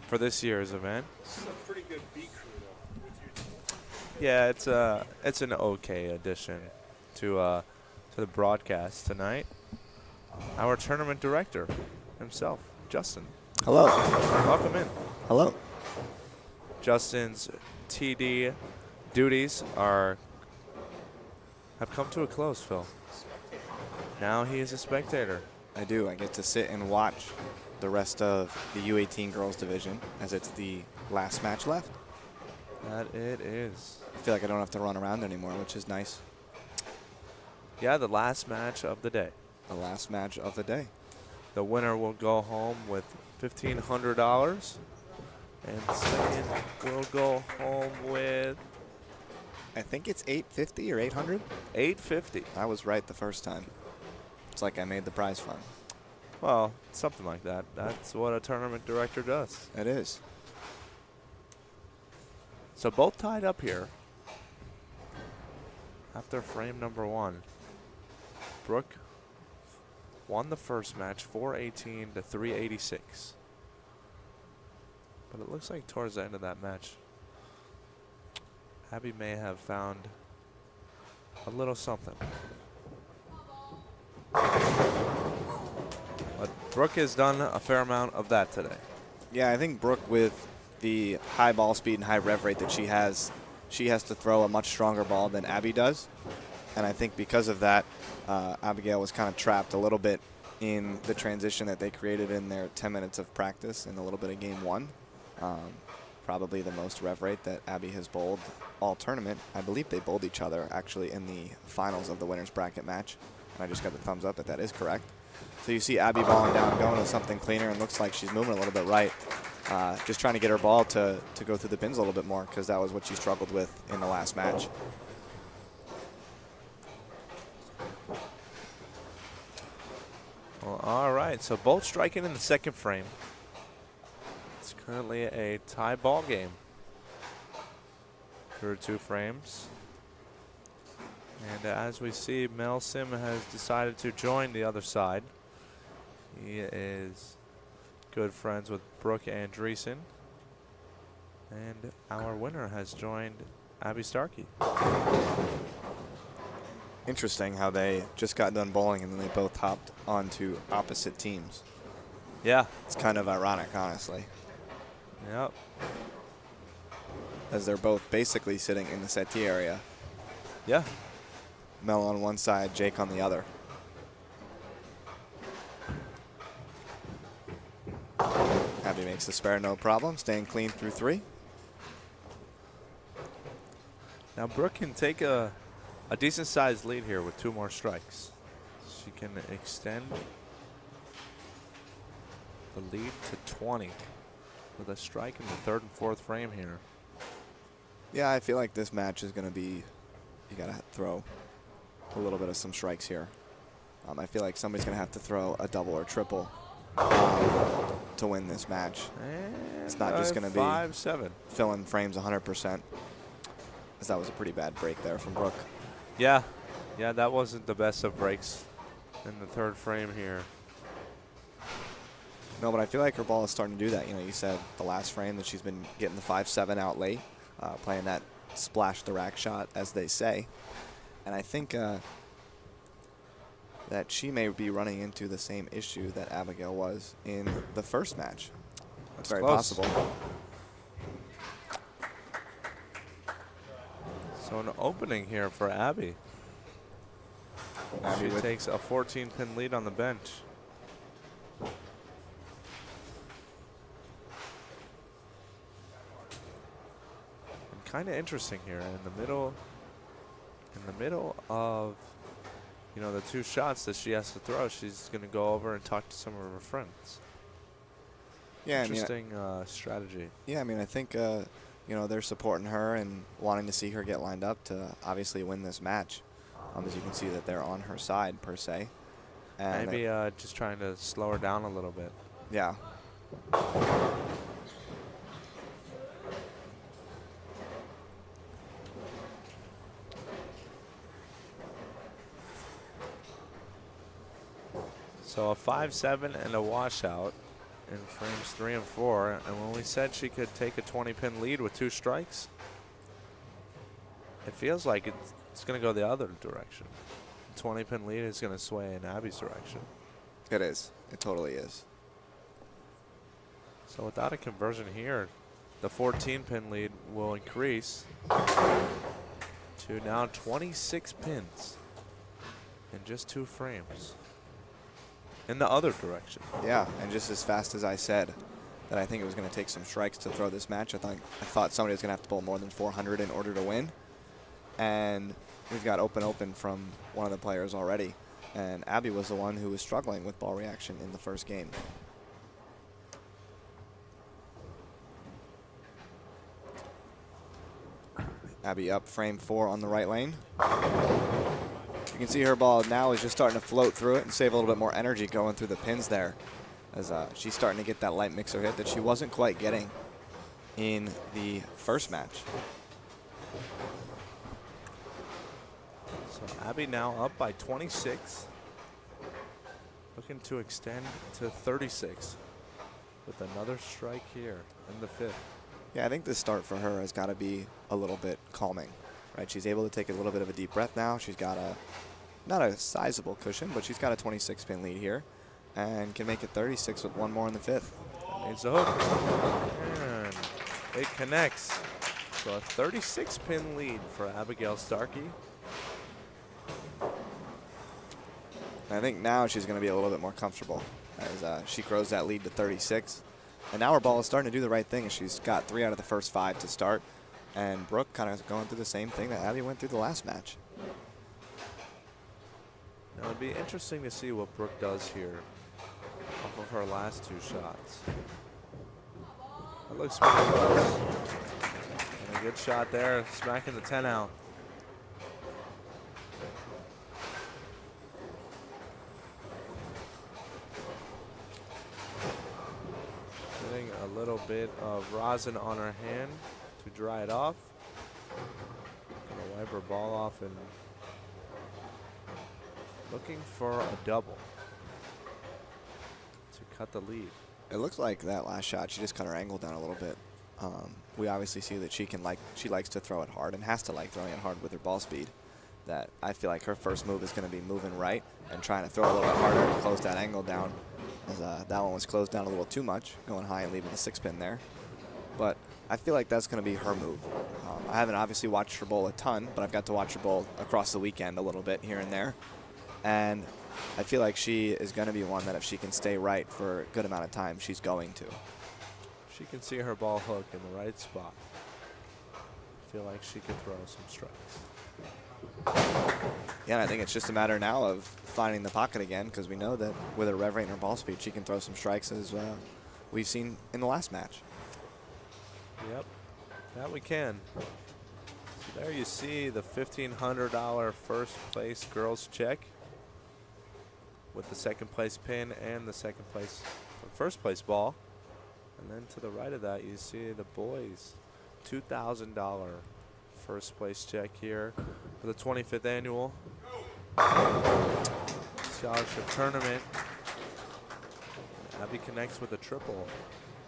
for this year's event. This is a pretty good B crew, though, with you two. Yeah, it's an okay addition to the broadcast tonight. Our tournament director himself, Justin. Hello. Welcome in. Hello. Justin's TD duties have come to a close, Phil. Now he is a spectator. I do. I get to sit and watch the rest of the U18 girls division as it's the last match left. That it is. I feel like I don't have to run around anymore, which is nice. Yeah, the last match of the day. The last match of the day. The winner will go home with $1,500, and second will go home with I think it's $850 or $800. $850. I was right the first time. It's like I made the prize fund. Well, something like that. That's what a tournament director does. It is. So both tied up here after frame number 1. Brooke won the first match 418 to 386. But it looks like towards the end of that match, Abby may have found a little something. But Brooke has done a fair amount of that today. Yeah, I think Brooke, with the high ball speed and high rev rate that she has to throw a much stronger ball than Abby does. And I think because of that, Abigail was kind of trapped a little bit in the transition that they created in their 10 minutes of practice and a little bit of game 1. Probably the most rev rate that Abby has bowled all tournament. I believe they bowled each other actually in the finals of the winner's bracket match. And I just got the thumbs up that is correct. So you see Abby balling down, going with something cleaner, and looks like she's moving a little bit right. Just trying to get her ball to go through the pins a little bit more, because that was what she struggled with in the last match. Well, all right, so both striking in the second frame. It's currently a tie ball game through 2 frames. And as we see, Mel Sim has decided to join the other side. He is good friends with Brooke Andresen. And our winner has joined Abby Starkey. Interesting how they just got done bowling and then they both hopped onto opposite teams. Yeah. It's kind of ironic, honestly, Yep. as they're both basically sitting in the settee area. Yeah. Mel on one side, Jake on the other. Abby makes the spare, no problem, staying clean through 3. Now Brooke can take a decent sized lead here with 2 more strikes. She can extend the lead to 20 with a strike in the 3rd and 4th frame here. Yeah, I feel like this match is going to be, you got to throw a little bit of some strikes here. I feel like somebody's going to have to throw a double or triple to win this match. And It's not just going to be 5-7. filling frames 100%. as that was a pretty bad break there from Brooke. Yeah, that wasn't the best of breaks in the third frame here. No, but I feel like her ball is starting to do that. You know, you said the last frame that she's been getting the 5-7 out late, playing that splash the rack shot, as they say. And I think that she may be running into the same issue that Abigail was in the first match. That's very close. possible. So an opening here for Abby. Abby She takes a 14-pin lead on the bench. Kind of interesting here in the middle of, you know, the two shots that she has to throw. She's going to go over and talk to some of her friends. Yeah, interesting strategy. Yeah, I mean, I think you know, they're supporting her and wanting to see her get lined up to obviously win this match. As you can see that they're on her side per se. And maybe just trying to slow her down a little bit. Yeah. So a 5-7 and a washout in frames 3 and 4. And when we said she could take a 20-pin lead with 2 strikes, it feels like it's going to go the other direction. The 20-pin lead is going to sway in Abby's direction. It is. It totally is. So without a conversion here, the 14-pin lead will increase to now 26 pins in just 2 frames. In the other direction. Yeah, and just as fast as I said that I think it was going to take some strikes to throw this match, I thought somebody was going to have to pull more than 400 in order to win. And we've got open from one of the players already. And Abby was the one who was struggling with ball reaction in the first game. Abby up frame 4 on the right lane. You can see her ball now is just starting to float through it and save a little bit more energy going through the pins there, as she's starting to get that light mixer hit that she wasn't quite getting in the first match. So Abby now up by 26. Looking to extend to 36 with another strike here in the 5th. Yeah, I think this start for her has got to be a little bit calming, right? She's able to take a little bit of a deep breath now. She's got not a sizable cushion, but she's got a 26-pin lead here and can make it 36 with 1 more in the 5th. Needs the hook. And it connects. So a 36-pin lead for Abigail Starkey. And I think now she's going to be a little bit more comfortable as she grows that lead to 36. And now her ball is starting to do the right thing as she's got 3 out of the first 5 to start. And Brooke kind of going through the same thing that Abby went through the last match. Now it'd be interesting to see what Brooke does here off of her last 2 shots. That looks pretty close. And a good shot there, smacking the 10 out. Getting a little bit of rosin on her hand to dry it off. Gonna wipe her ball off and looking for a double to cut the lead. It looks like that last shot, she just cut her angle down a little bit. We obviously see that she likes to throw it hard and has to like throwing it hard with her ball speed. That I feel like her first move is going to be moving right and trying to throw a little bit harder and close that angle down. As that one was closed down a little too much, going high and leaving the 6-pin there. But I feel like that's going to be her move. I haven't obviously watched her bowl a ton, but I've got to watch her bowl across the weekend a little bit here and there. And I feel like she is going to be one that if she can stay right for a good amount of time, she's going to. She can see her ball hook in the right spot. I feel like she could throw some strikes. Yeah, and I think it's just a matter now of finding the pocket again, because we know that with her rev rate and her ball speed, she can throw some strikes as we've seen in the last match. Yep, that we can. So there you see the $1,500 first place girls check with the second place pin and the first place ball. And then to the right of that, you see the boys $2,000 first place check here for the 25th annual scholarship tournament. Abby connects with a triple.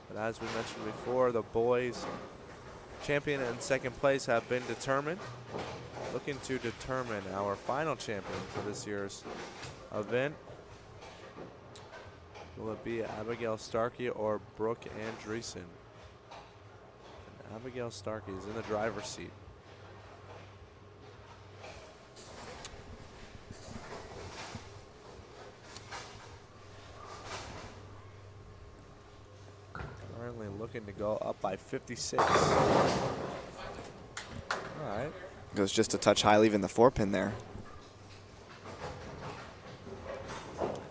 But as we mentioned before, the boys champion and second place have been determined. Looking to determine our final champion for this year's event. Will it be Abigail Starkey or Brooke Andresen? And Abigail Starkey is in the driver's seat. Currently looking to go up by 56. All right. Goes just a touch high, leaving the 4-pin there.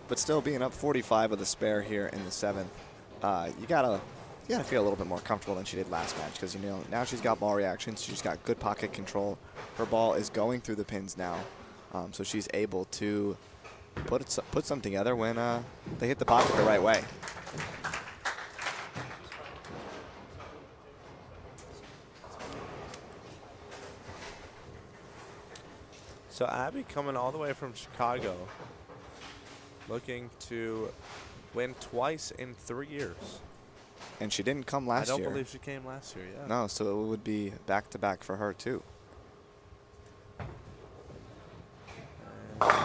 But still being up 45 with a spare here in the 7th. You gotta feel a little bit more comfortable than she did last match, because you know now she's got ball reactions, she's got good pocket control. Her ball is going through the pins now, so she's able to put some together when they hit the pocket the right way. So Abby coming all the way from Chicago, looking to win twice in 3 years. And she didn't come last year. I don't believe she came last year, yeah. No, so it would be back-to-back for her, too. And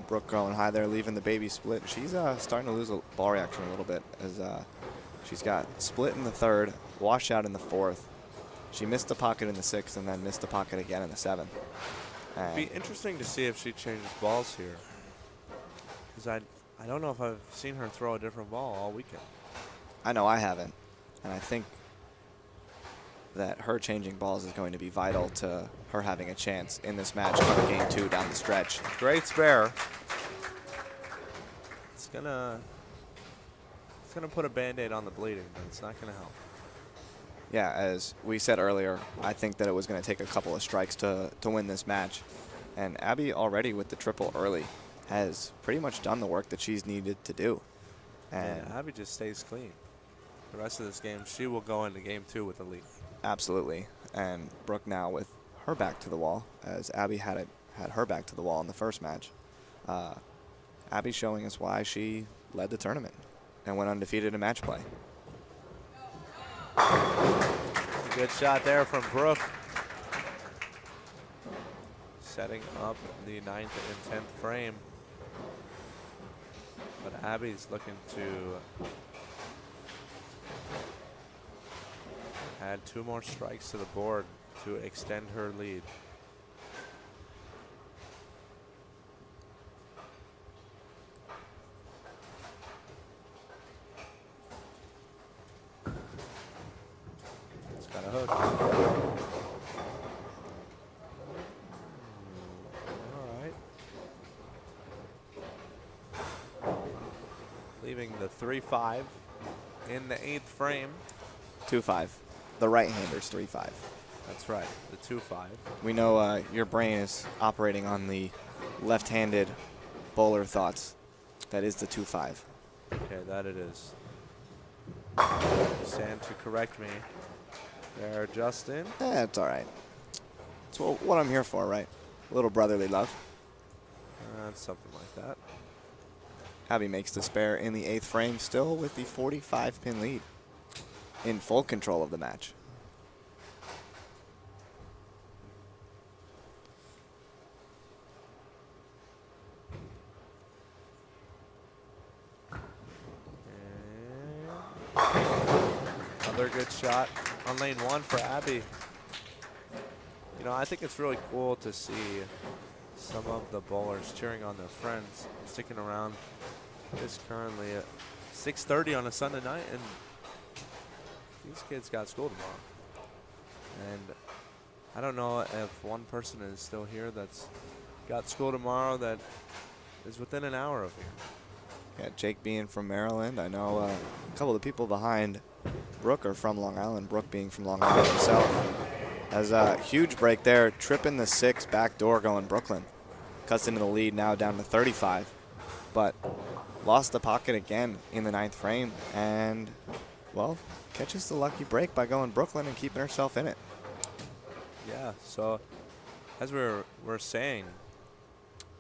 Brooke going high there, leaving the baby split. She's starting to lose a ball reaction a little bit, as she's got split in the 3rd, wash out in the 4th. She missed the pocket in the 6th and then missed the pocket again in the 7th. It'd be interesting to see if she changes balls here, because I don't know if I've seen her throw a different ball all weekend. I know I haven't, and I think that her changing balls is going to be vital to her having a chance in this match for game 2 down the stretch. Great spare. It's gonna put a Band-Aid on the bleeding, but it's not gonna help. Yeah, as we said earlier, I think that it was going to take a couple of strikes to win this match. And Abby already with the triple early has pretty much done the work that she's needed to do. And yeah, Abby just stays clean. The rest of this game, she will go into game 2 with the lead. Absolutely. And Brooke now with her back to the wall, as Abby had her back to the wall in the first match. Abby showing us why she led the tournament and went undefeated in match play. A good shot there from Brooke. Setting up the 9th and 10th frame. But Abby's looking to add 2 more strikes to the board to extend her lead. It's got a hook. All right. Leaving the 3-5 in the 8th frame. 2-5. The right-hander's 3-5. That's right, the 2-5. We know your brain is operating on the left-handed bowler thoughts. That is the 2-5. Okay, that it is. Stand to correct me there, Justin. It's all right. It's what I'm here for, right? A little brotherly love. Something like that. Abby makes the spare in the 8th frame, still with the 45-pin lead. In full control of the match. Another good shot on lane 1 for Abby. You know, I think it's really cool to see some of the bowlers cheering on their friends, sticking around. It's currently at 6:30 on a Sunday night, and these kids got school tomorrow. And I don't know if one person is still here that's got school tomorrow that is within an hour of here. Yeah, Jake being from Maryland. I know a couple of the people behind Brooke are from Long Island. Brooke being from Long Island herself. Has a huge break there, tripping the 6 back door going Brooklyn. Cuts into the lead now down to 35. But lost the pocket again in the 9th frame and well, catches the lucky break by going Brooklyn and keeping herself in it. Yeah, so as we're saying,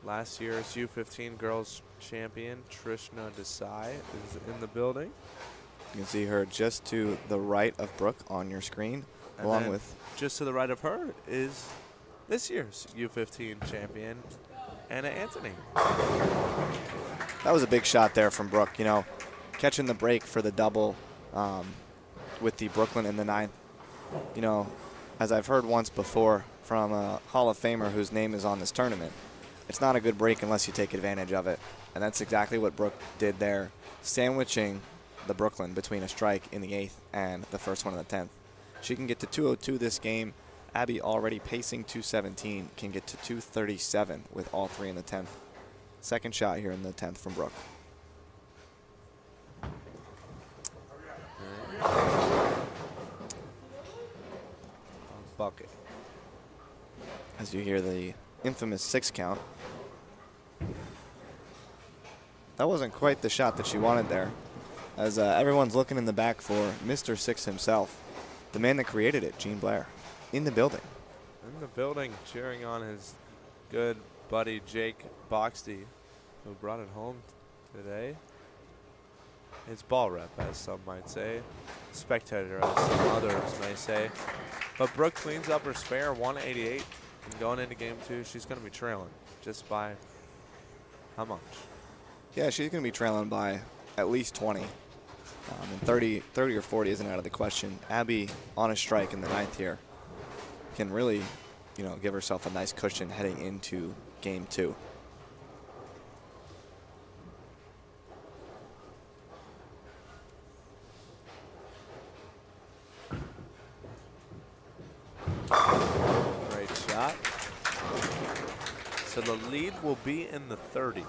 last year's U15 girls champion Trishna Desai is in the building. You can see her just to the right of Brooke on your screen, And along then with just to the right of her is this year's U15 champion, Anna Anthony. that was a big shot there from Brooke. You know, catching the break for the double with the Brooklyn in the ninth. You know, as I've heard once before from a Hall of Famer whose name is on this tournament, it's not a good break unless you take advantage of it. And that's exactly what Brooke did there, sandwiching the Brooklyn between a strike in the 8th and the first one in the 10th. She can get to 202 this game. Abby, already pacing 217, can get to 237 with all three in the 10th. Second shot here in the 10th from Brooke. Bucket. As you hear the infamous 6 count. That wasn't quite the shot that she wanted there, as everyone's looking in the back for Mr. 6 himself, the man that created it, Gene Blair, in the building. In the building, cheering on his good buddy Jake Bockstie, who brought it home today. His ball rep, as some might say. Spectator, as some others may say. But Brooke cleans up her spare, 188. And going into game 2, she's going to be trailing just by how much? Yeah, she's going to be trailing by at least 20. And 30 or 40 isn't out of the question. Abby on a strike in the 9th here can really, you know, give herself a nice cushion heading into game 2. Great shot. So the lead will be in the 30s.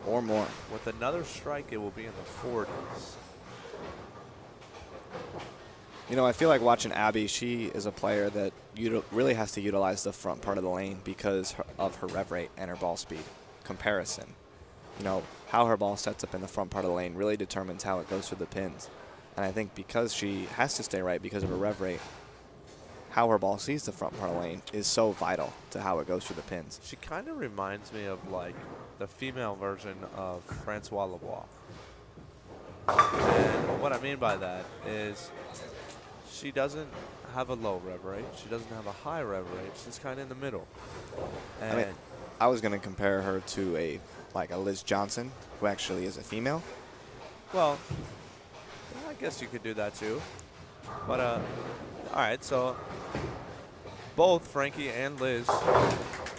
Or more. With another strike, it will be in the 40s. You know, I feel like watching Abby, she is a player that really has to utilize the front part of the lane because of her rev rate and her ball speed comparison. You know, how her ball sets up in the front part of the lane really determines how it goes through the pins. And I think because she has to stay right because of her rev rate, how her ball sees the front part of the lane is so vital to how it goes through the pins. She kind of reminds me of like the female version of Francois Lebois. And what I mean by that is she doesn't have a low rev rate. She doesn't have a high rev rate. She's kind of in the middle. And I mean, I was going to compare her to a Liz Johnson, who actually is a female. well, I guess you could do that too. But all right, so both Frankie and Liz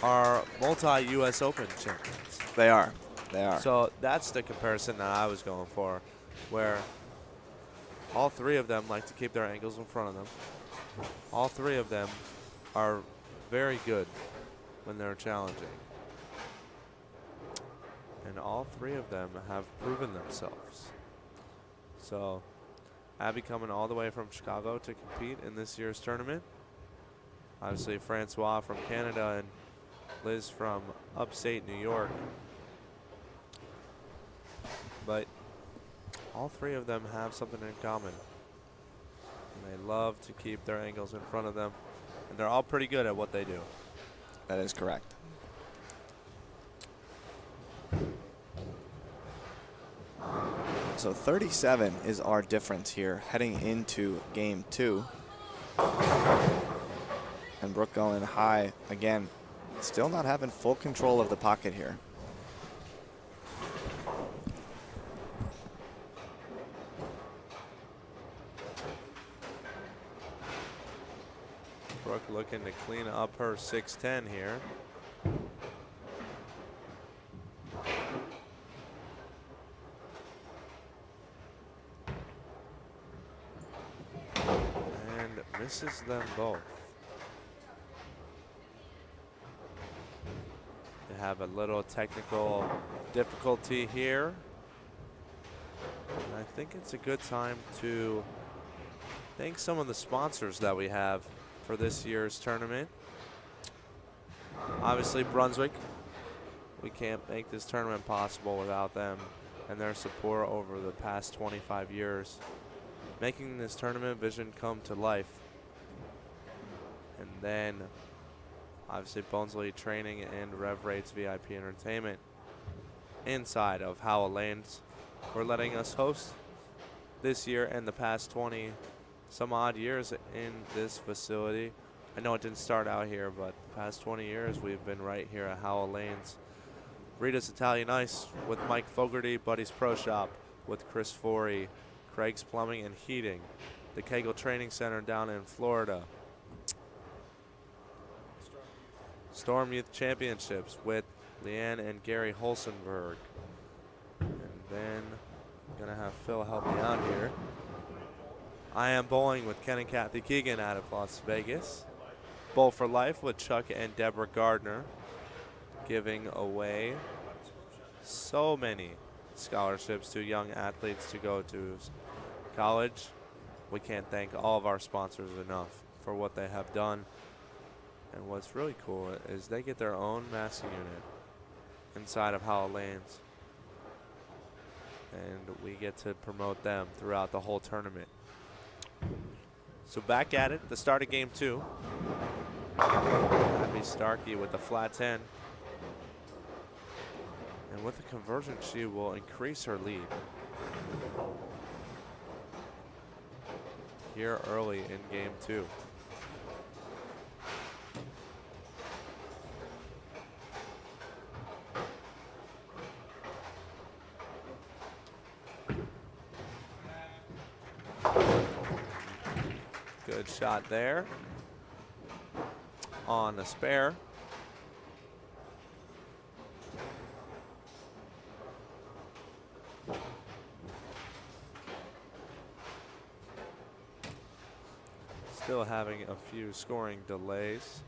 are multi-U.S. Open champions. They are. They are. So that's the comparison that I was going for, where all three of them like to keep their angles in front of them. All three of them are very good when they're challenging. And all three of them have proven themselves. So Abby coming all the way from Chicago to compete in this year's tournament. Obviously Francois from Canada and Liz from upstate New York. But all three of them have something in common. And they love to keep their angles in front of them. And they're all pretty good at what they do. That is correct. So 37 is our difference here heading into game 2. And Brooke going high again. Still not having full control of the pocket here. Brooke looking to clean up her 610 here. And misses them both. They have a little technical difficulty here. And I think it's a good time to thank some of the sponsors that we have for this year's tournament. Obviously Brunswick. We can't make this tournament possible without them and their support over the past 25 years. making this tournament vision come to life. And then, obviously, Bohn's Training and Rev Rates VIP Entertainment inside of Howell Lanes for letting us host this year and the past 20 some odd years in this facility. I know it didn't start out here, but the past 20 years we've been right here at Howell Lanes. Rita's Italian Ice with Mike Fogarty, Buddy's Pro Shop with Chris Forey, Craig's Plumbing and Heating, the Kegel Training Center down in Florida, Storm Youth Championships with Leanne and Gary Holsenberg. And then I'm going to have Phil help me out here. I Am Bowling with Ken and Kathy Keegan out of Las Vegas. Bowl for Life with Chuck and Deborah Gardner, giving away so many scholarships to young athletes to go to college. We can't thank all of our sponsors enough for what they have done. And what's really cool is they get their own massing unit inside of Howell Lanes. And we get to promote them throughout the whole tournament. So back at it, the start of game 2. Abigail Starkey with the flat 10. And with the conversion, she will increase her lead here early in game 2. Good shot there on the spare. Still having a few scoring delays.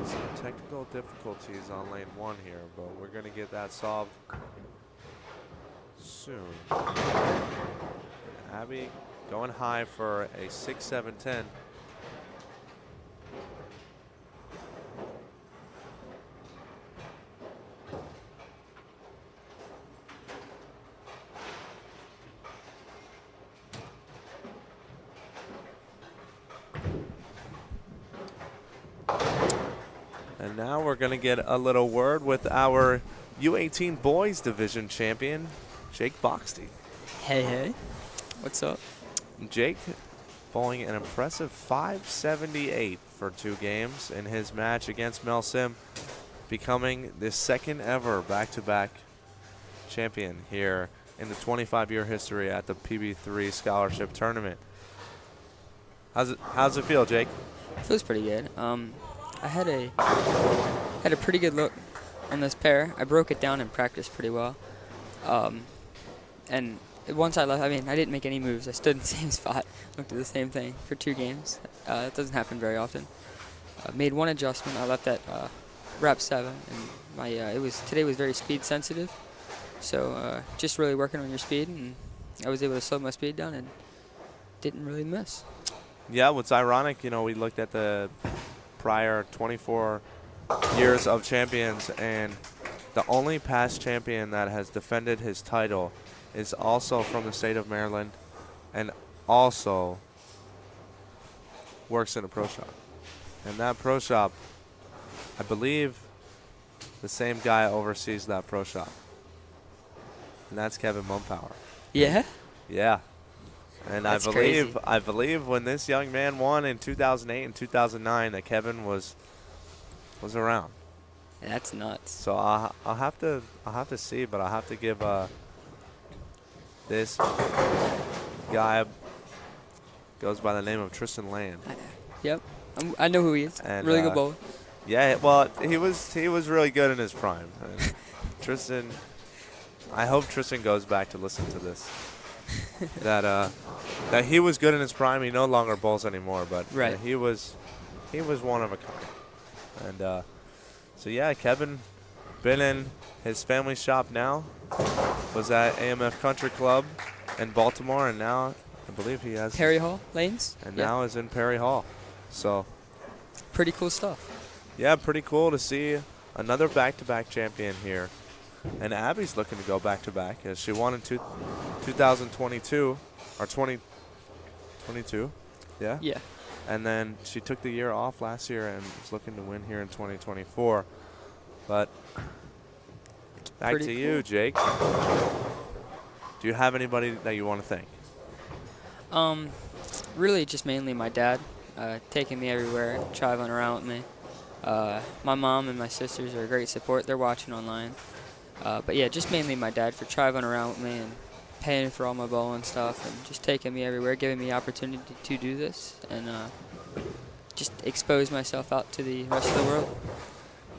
Some technical difficulties on lane 1 here, but we're going to get that solved soon. Abby going high for a 6-7-10. And now we're going to get a little word with our U18 Boys Division Champion, Jake Bockstie. Hey, hey. What's up? Jake bowling an impressive 578 for 2 games in his match against Mel Sim, becoming the second ever back-to-back champion here in the 25-year history at the PB3 Scholarship Tournament. How's it feel, Jake? It feels pretty good. I had a pretty good look on this pair. I broke it down in practice pretty well. And once I left, I mean, I didn't make any moves. I stood in the same spot, looked at the same thing for 2 games. It doesn't happen very often. Made one adjustment. I left at wrap 7, and my today was very speed sensitive. So just really working on your speed, and I was able to slow my speed down and didn't really miss. Yeah, what's ironic, you know, we looked at the prior 24 years of champions, and the only past champion that has defended his title is also from the state of Maryland and also works in a pro shop. And that pro shop, I believe the same guy oversees that pro shop. And that's Kevin Mumpower. Yeah? Yeah. And That's I believe when this young man won in 2008 and 2009 that Kevin was around. That's nuts. So I'll have to see, but I'll have to give this guy goes by the name of Tristan Land. Yep, I know who he is. And, really good bowler. Yeah, well, he was really good in his prime. And Tristan, I hope Tristan goes back to listen to this. that he was good in his prime. He no longer bowls anymore, but right. He was one of a kind. And so yeah, Kevin been in his family shop now. Was at AMF Country Club in Baltimore, and now I believe he has Perry Hall Lanes, and now is in Perry Hall. So pretty cool stuff. Yeah, pretty cool to see another back-to-back champion here And Abby's looking to go back-to-back as she won in 2022, or 2022, yeah? Yeah. And then she took the year off last year and is looking to win here in 2024. But back Pretty to cool. you, Jake. Do you have anybody that you want to thank? Really just mainly my dad, taking me everywhere, traveling around with me. My mom and my sisters are a great support. They're watching online. But yeah, just mainly my dad for traveling around with me and paying for all my bowling stuff and just taking me everywhere, giving me opportunity to do this and just expose myself out to the rest of the world.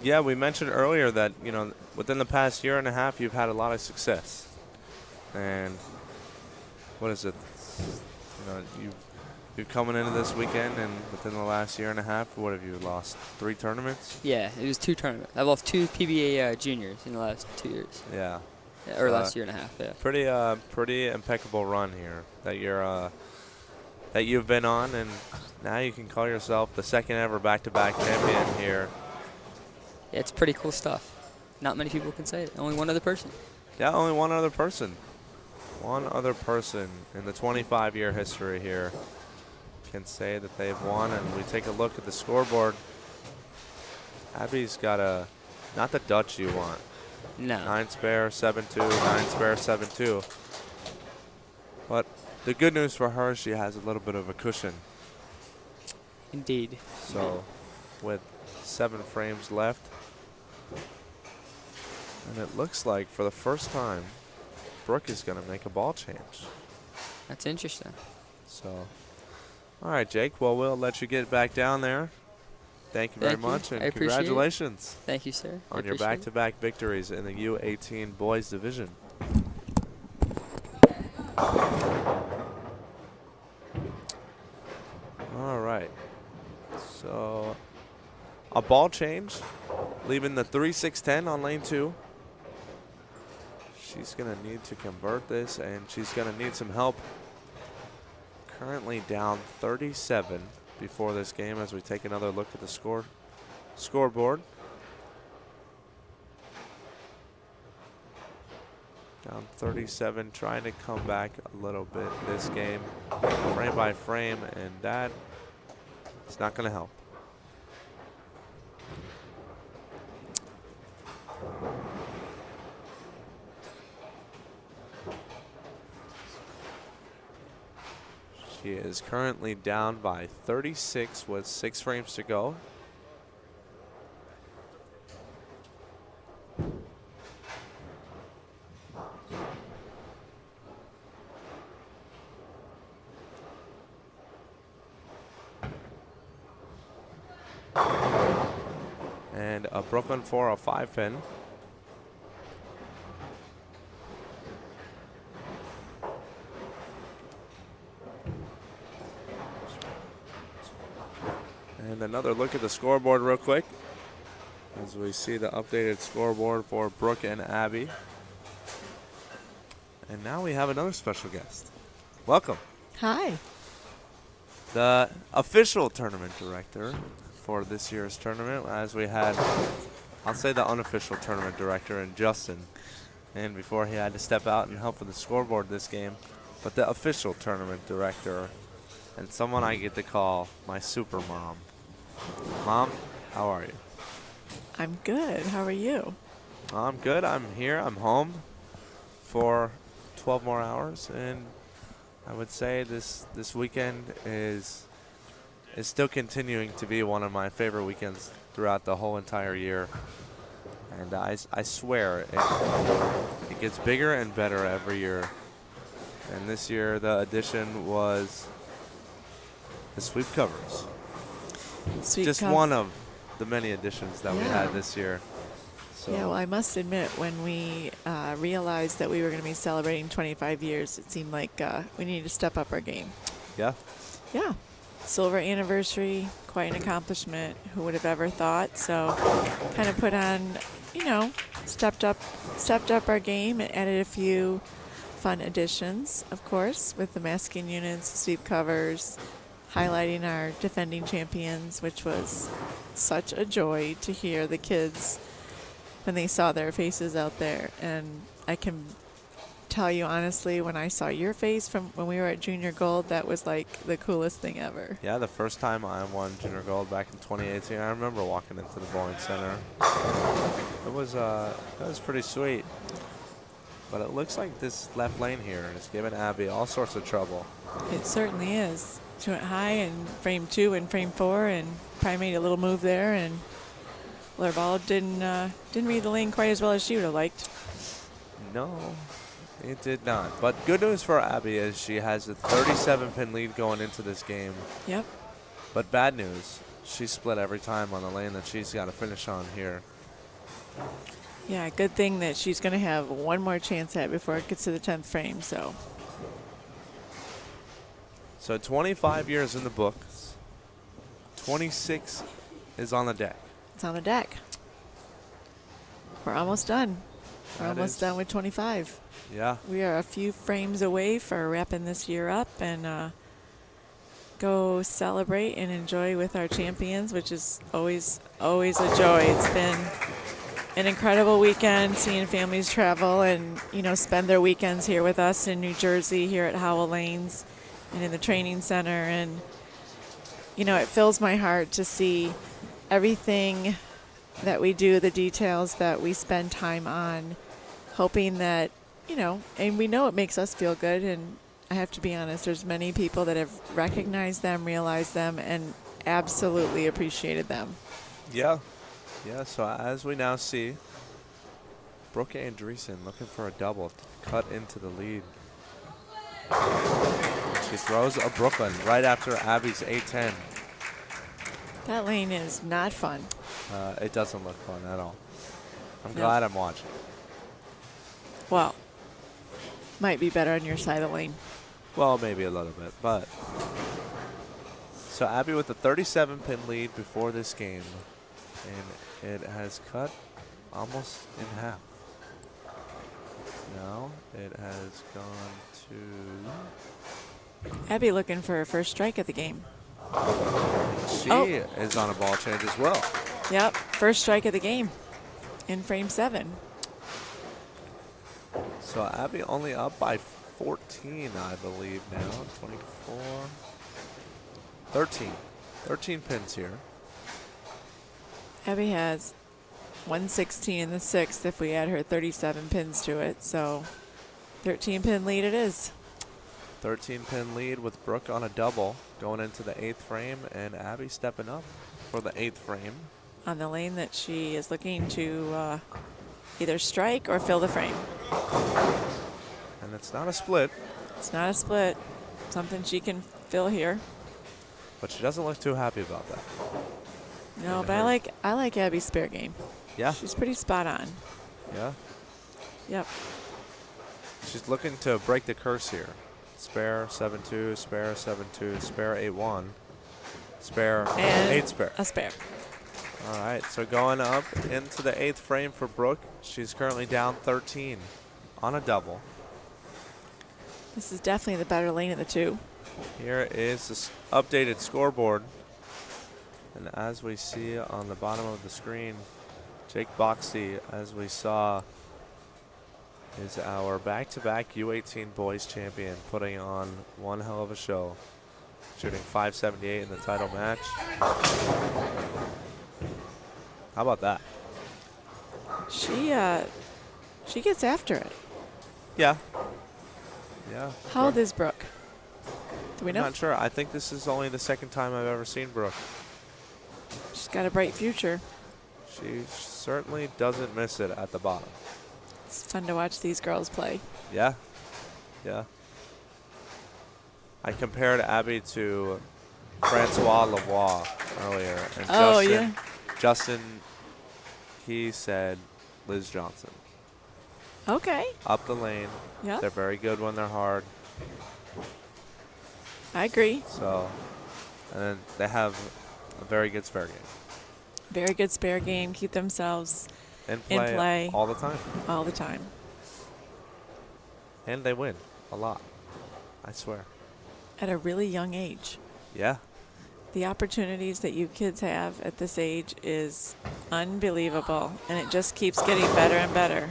Yeah, we mentioned earlier that, you know, within the past year and a half, you've had a lot of success. And what is it? You know, you're coming into this weekend, and within the last year and a half, what have you lost? 3 tournaments? Yeah, it was 2 tournaments. I lost 2 PBA juniors in the last 2 years. Yeah. Or last year and a half, yeah. Pretty impeccable run here that you've been on, and now you can call yourself the second ever back-to-back champion here. Yeah, it's pretty cool stuff. Not many people can say it. Only one other person. Yeah, only one other person. One other person in the 25-year history here can say that they've won. And we take a look at the scoreboard. Abby's got not the Dutch you want. No. 9 spare, 7-2, 9 spare, 7-2. But the good news for her, she has a little bit of a cushion. Indeed. So with 7 frames left, and it looks like for the first time, Brooke is going to make a ball change. That's interesting. So, all right, Jake. Well, we'll let you get back down there. Thank you very much, and I appreciate it. congratulations Thank you, sir. on your back-to-back victories in the U18 boys division. All right. So, a ball change, leaving the 3-6-10 on lane 2. She's going to need to convert this, and she's going to need some help. Currently down 37 before this game as we take another look at the scoreboard. Down 37, trying to come back a little bit this game, frame by frame, and that is not going to help. She is currently down by 36 with 6 frames to go. And a Brooklyn for a 5-pin. And another look at the scoreboard real quick as we see the updated scoreboard for Brooke and Abby. And now we have another special guest. Welcome. Hi. The official tournament director for this year's tournament, as we had, I'll say the unofficial tournament director in Justin, and before he had to step out and help with the scoreboard this game, but the official tournament director and someone I get to call my super mom. Mom, how are you? I'm good. How are you? I'm good. I'm here. I'm home for 12 more hours, and I would say this weekend is still continuing to be one of my favorite weekends throughout the whole entire year. And I swear it gets bigger and better every year. And this year the addition was the sweep covers. Just one of the many additions that we had this year. So yeah, well, I must admit, when we realized that we were going to be celebrating 25 years, it seemed like we needed to step up our game. Yeah. Yeah. Silver anniversary, quite an accomplishment. Who would have ever thought? So kind of put on, stepped up our game and added a few fun additions, of course, with the masking units, sweep covers, highlighting our defending champions, which was such a joy to hear the kids when they saw their faces out there. And I can tell you honestly, when I saw your face from when we were at Junior Gold, that was like the coolest thing ever. Yeah, the first time I won Junior Gold back in 2018, I remember walking into the bowling center. It was pretty sweet. But it looks like this left lane here is giving Abby all sorts of trouble. It certainly is. She went high in frame 2 and frame 4, and probably made a little move there, and her ball didn't read the lane quite as well as she would have liked. No, it did not. But good news for Abby is she has a 37-pin lead going into this game. Yep. But bad news, she split every time on the lane that she's got to finish on here. Yeah, good thing that she's going to have one more chance at before it gets to the 10th frame. So 25 years in the books, 26 is on the deck. it's on the deck. We're almost done. We're That almost is- done with 25. Yeah. We are a few frames away for wrapping this year up and go celebrate and enjoy with our champions, which is always a joy. It's been an incredible weekend seeing families travel and, spend their weekends here with us in New Jersey, here at Howell Lanes and in the training center. And, it fills my heart to see everything that we do, the details that we spend time on, hoping that, and we know it makes us feel good. And I have to be honest, there's many people that have recognized them, realized them, and absolutely appreciated them. Yeah. Yeah, so as we now see, Brooke Andresen looking for a double to cut into the lead. She throws a Brooklyn right after Abby's 8-10. That lane is not fun. It doesn't look fun at all. I'm No. glad I'm watching. Well, might be better on your side of the lane. Well, maybe a little bit, but. So Abby with a 37-pin lead before this game, and it has cut almost in half. Now it has gone to. Abby looking for her first strike of the game. She Oh. is on a ball change as well. Yep, first strike of the game in frame 7. So Abby only up by 14, I believe now. 24. 13. 13 pins here. Abby has 116 in the 6th if we add her 37 pins to it. So 13-pin lead it is. 13-pin lead with Brooke on a double going into the 8th frame, and Abby stepping up for the 8th frame. On the lane that she is looking to either strike or fill the frame. And it's not a split, It's not a split. Something she can fill here. but she doesn't look too happy about that. No, And but her- I like Abby's spare game. Yeah, She's pretty spot on. yeah. Yep. She's looking to break the curse here. Spare 7-2, spare 7-2, spare 8-1, spare And 8 spare. a spare. All right, so going up into the 8th frame for Brooke. She's currently down 13 on a double. This is definitely the better lane of the two. Here is this updated scoreboard. And as we see on the bottom of the screen, Jake Boxty, as we saw, is our back-to-back U18 boys champion, putting on one hell of a show, shooting 578 in the title match. How about that? She gets after it. Yeah. Yeah. How old is Brooke? Do we know? Not sure. I think this is only the second time I've ever seen Brooke. She's got a bright future. She certainly doesn't miss it at the bottom. It's fun to watch these girls play. Yeah. Yeah. I compared Abby to Francois Lavoie earlier. And Oh, Justin, yeah. Justin, he said Liz Johnson. Okay. Up the lane. Yeah. They're very good when they're hard. I agree. So, and then they have a very good spare game. Very good spare game. Keep themselves In In play, play. all the time. all the time. And they win a lot. I swear. At a really young age. Yeah. The opportunities that you kids have at this age is unbelievable, and it just keeps getting better and better.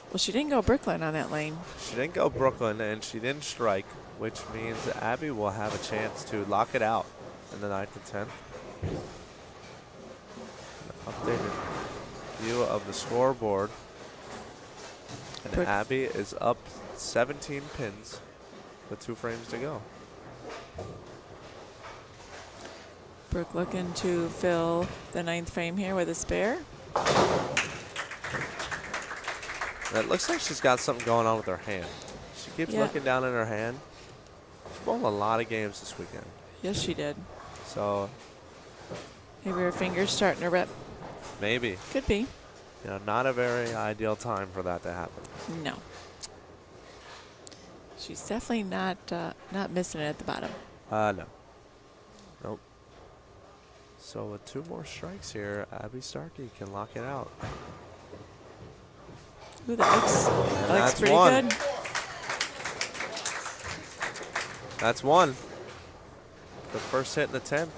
Well, she didn't go Brooklyn on that lane. She didn't go Brooklyn, and she didn't strike, which means Abby will have a chance to lock it out in the 9th and 10th. An updated view of the scoreboard. And Brooke. Abby is up 17 pins with 2 frames to go. Brooke looking to fill the 9th frame here with a spare. It looks like she's got something going on with her hand. She keeps looking down in her hand. She won a lot of games this weekend. Yes, she did. So Maybe her finger's starting to rip. maybe, Could be. you know, not a very ideal time for that to happen. No. She's definitely not missing it at the bottom. No. Nope. So with 2 more strikes here, Abby Starkey can lock it out. Ooh, that looks that's pretty one. good. That's 1. The first hit in the 10th.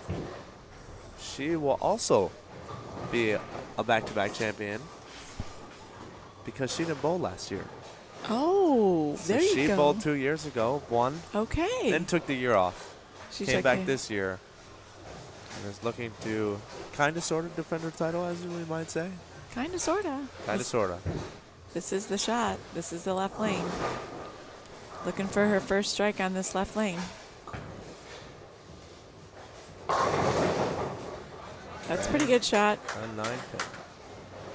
She will also be a back-to-back champion because she didn't bowl last year. Oh, So there you she go. bowled 2 years ago, won, Okay. then took the year off. She's Came back okay. this year and is looking to kind of sort of defend her title, as we might say. Kind of, sort of. Kind of sort of. This is the shot. This is the left lane. Looking for her first strike on this left lane. That's a pretty good shot. A 9 pin.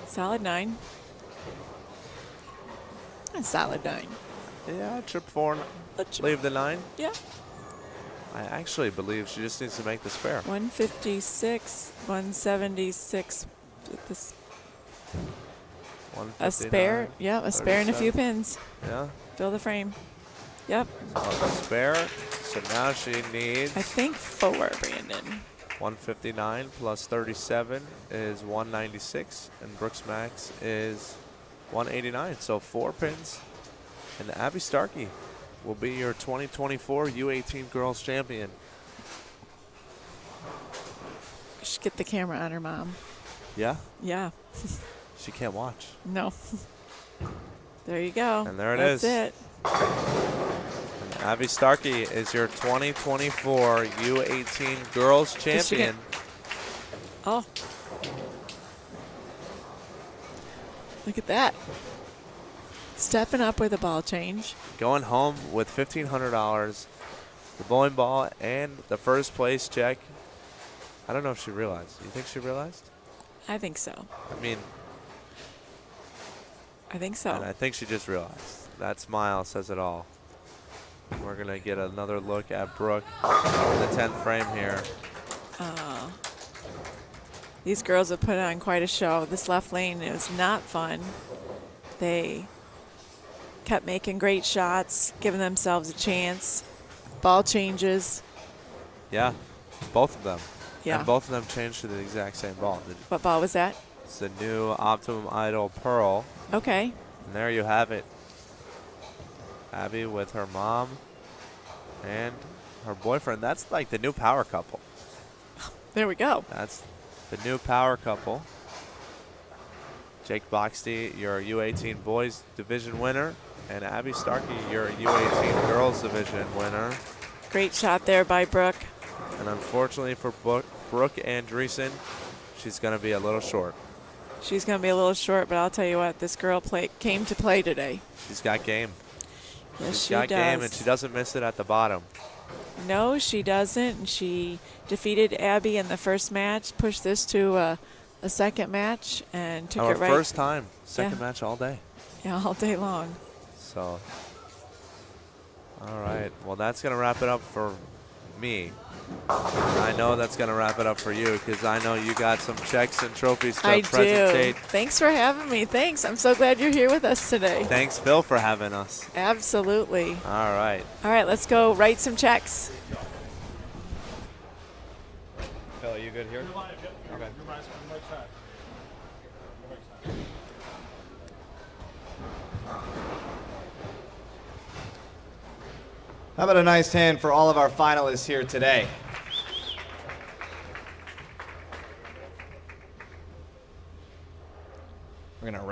Solid 9. A solid 9. Yeah, trip 4, Let's- leave the 9. Yeah. I actually believe she just needs to make the spare. 156, 176 with this. A 159, spare. Yeah, a spare and a few 37. pins. Yeah, Fill the frame. Yep. a spare. So now she needs I think 4, Brandon. 159 plus 37 is 196, and Brooks Max is 189. So 4 pins, and Abby Starkey will be your 2024 U18 Girls Champion. We should get the camera on her, Mom. Yeah, Yeah. she can't watch. No. There you go. And there it That's is. it. And Abby Starkey is your 2024 U18 Girls she get- Champion. Oh. Look at that. Stepping up with a ball change. Going home with $1,500, the bowling ball, and the first place check. I don't know if she realized. You think she realized? I think so. I mean, I think so. and I think she just realized. That smile says it all. We're going to get another look at Brooke in the 10th frame here. These girls have put on quite a show. This left lane is not fun. They kept making great shots, giving themselves a chance. Ball changes. Yeah, both of them. Yeah. And both of them changed to the exact same ball. What ball was that? It's the new Optimum Idol Pearl. Okay. And there you have it. Abby with her mom and her boyfriend. That's like the new power couple. There we go. That's the new power couple. Jake Bockstie, your U18 Boys Division winner, and Abby Starkey, your U18 Girls Division winner. Great shot there by Brooke. And unfortunately for Brooke Andresen, she's going to be a little short. She's going to be a little short, but I'll tell you what, this girl came to play today. She's got game. Yes, She's she got does. game, and she doesn't miss it at the bottom. No, she doesn't. And she defeated Abby in the first match, pushed this to a second match, and took Our it right first time, second Yeah. match all day. all day long. So, all right. Well, that's going to wrap it up for me. I know that's going to wrap it up for you because I know you got some checks and trophies to I presentate. do. Thanks for having me. Thanks. I'm so glad you're here with us today. Thanks, Phil, for having us. Absolutely. All right. All right, let's go write some checks. Phil, are you good here? Okay. How about a nice hand for all of our finalists here today?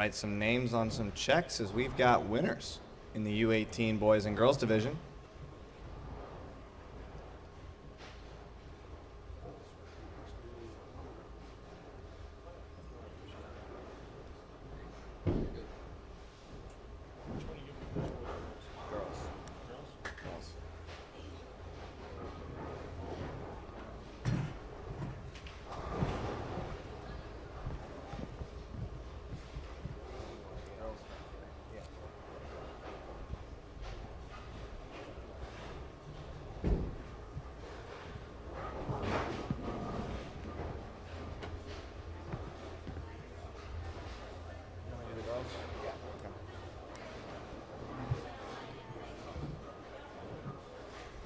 write some names on some checks as we've got winners in the U18 boys and girls division.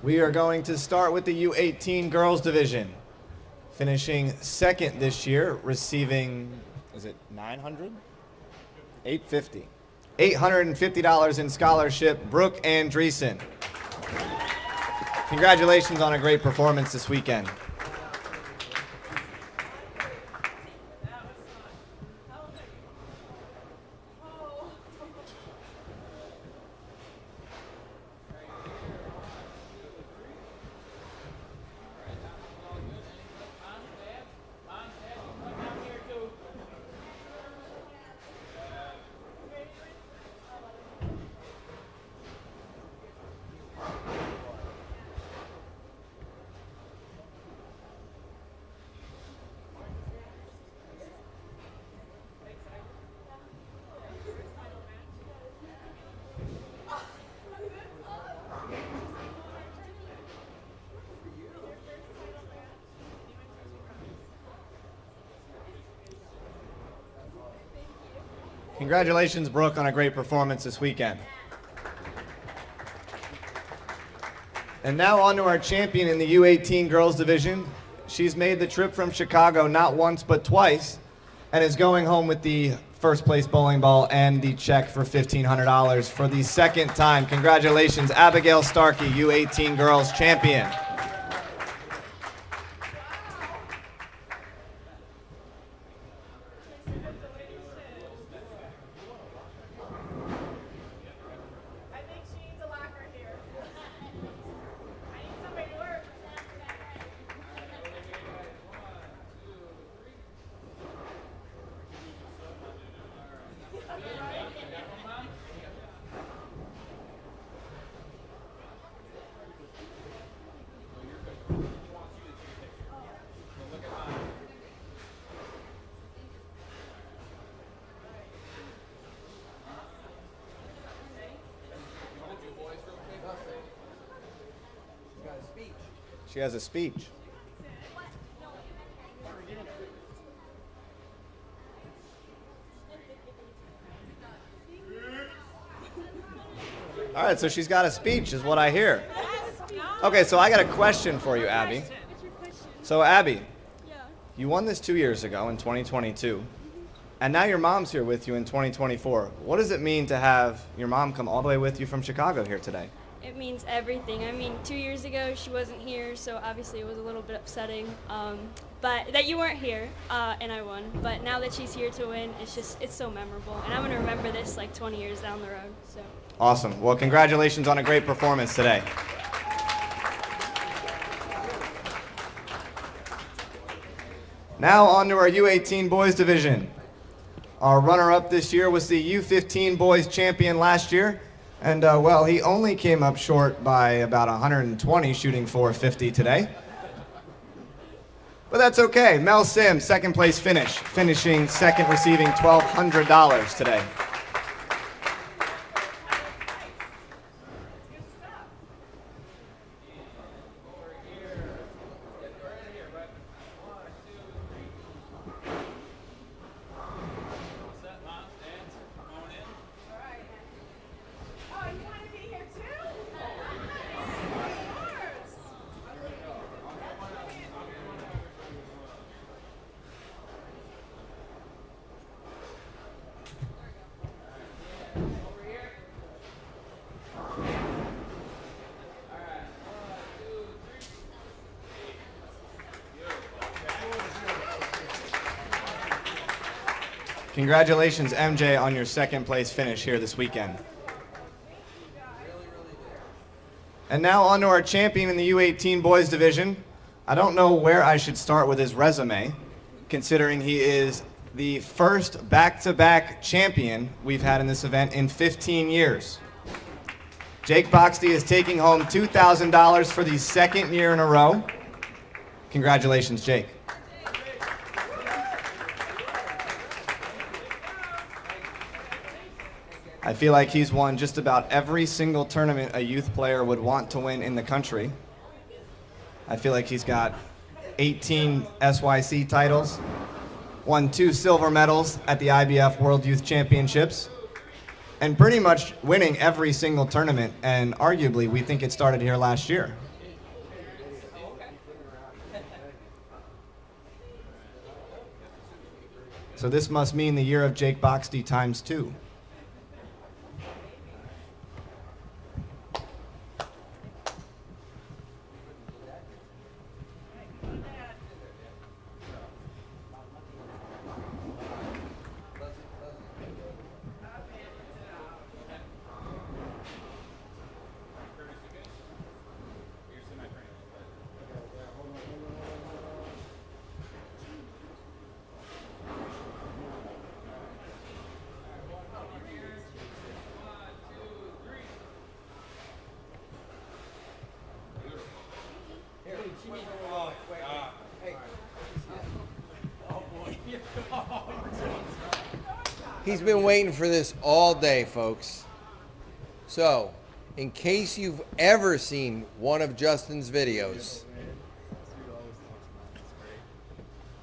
We are going to start with the U18 girls division. Finishing second this year, receiving, is it 900? 850. $850 in scholarship, Brooke Andresen. Congratulations on a great performance this weekend. Congratulations, Brooke, on a great performance this weekend. And now on to our champion in the U18 girls division. She's made the trip from Chicago not once but twice and is going home with the first place bowling ball and the check for $1,500 for the second time. Congratulations, Abigail Starkey, U18 girls champion. She has a speech. All right, so she's got a speech is what I hear. Okay, so I got a question for you, Abby. So Abby, you won this 2 years ago in 2022, and now your mom's here with you in 2024. What does it mean to have your mom come all the way with you from Chicago here today? It means everything. I mean, 2 years ago she wasn't here, so obviously it was a little bit upsetting. But that you weren't here and I won. But now that she's here to win, it's so memorable, and I'm gonna remember this like 20 years down the road. So. Awesome. Well, congratulations on a great performance today. Now on to our U18 boys division. Our runner-up this year was the U15 boys champion last year. And, well, he only came up short by about 120, shooting 450 today. But that's okay. Mel Sims, second place finish, finishing second, receiving $1,200 today. Congratulations, MJ, on your second place finish here this weekend. And now on to our champion in the U18 boys division. I don't know where I should start with his resume, considering he is the first back-to-back champion we've had in this event in 15 years. Jake Bockstie is taking home $2,000 for the second year in a row. Congratulations, Jake. I feel like he's won just about every single tournament a youth player would want to win in the country. I feel like he's got 18 SYC titles, won 2 silver medals at the IBF World Youth Championships, and pretty much winning every single tournament, and arguably we think it started here last year. So this must mean the year of Jake Bockstie times 2. He's been waiting for this all day, folks. So, in case you've ever seen one of Justin's videos,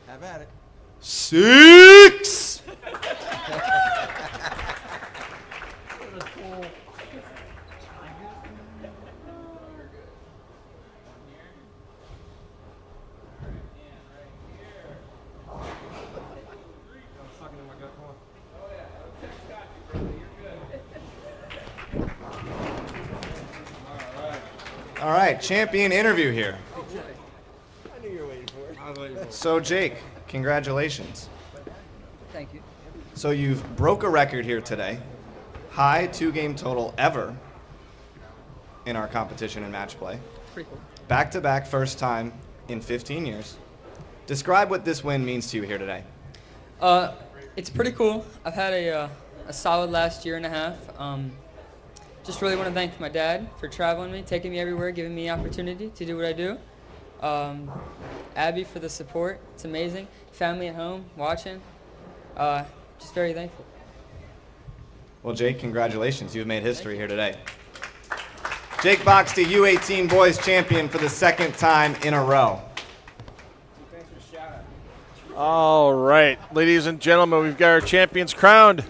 have at it. 6! All right, champion interview here. I knew you were waiting for it. So Jake, congratulations. Thank you. So you've broke a record here today. High 2-game total ever in our competition and match play. Pretty cool. Back-to-back first time in 15 years. Describe what this win means to you here today. It's pretty cool. I've had a solid last year and a half. Just really want to thank my dad for traveling me, taking me everywhere, giving me opportunity to do what I do. Abby for the support. It's amazing. Family at home watching. Just very thankful. Well, Jake, congratulations. You've made history here today. Jake Bockstie, U18 boys champion for the second time in a row. All right, ladies and gentlemen, we've got our champions crowned.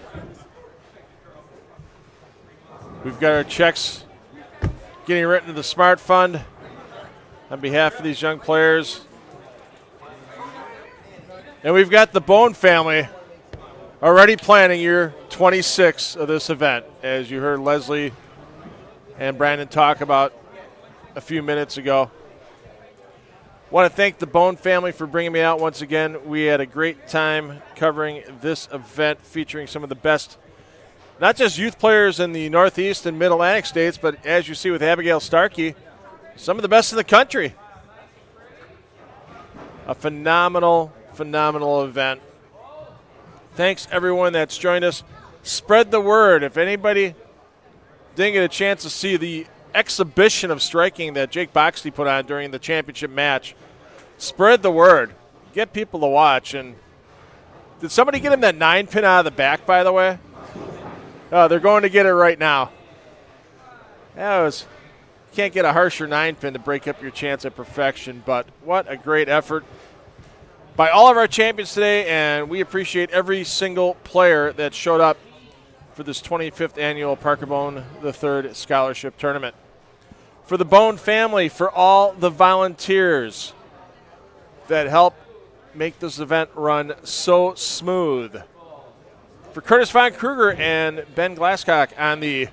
We've got our checks getting written to the Smart Fund on behalf of these young players. And we've got the Bohn family already planning year 26 of this event, as you heard Leslie and Brandon talk about a few minutes ago. Want to thank the Bohn family for bringing me out once again. We had a great time covering this event featuring some of the best, not just youth players in the Northeast and Mid-Atlantic states, but as you see with Abigail Starkey, some of the best in the country. A phenomenal, phenomenal event. Thanks, everyone that's joined us. Spread the word. If anybody didn't get a chance to see the exhibition of striking that Jake Bockstie put on during the championship match, spread the word. Get people to watch. And did somebody get him that 9-pin out of the back, by the way? Oh, they're going to get it right now. Can't get a harsher 9-pin to break up your chance at perfection, but what a great effort by all of our champions today, and we appreciate every single player that showed up for this 25th annual Parker Bohn III Scholarship Tournament. For the Bohn family, for all the volunteers that help make this event run so smooth. For Curtis Von Kruger and Ben Glasscock on the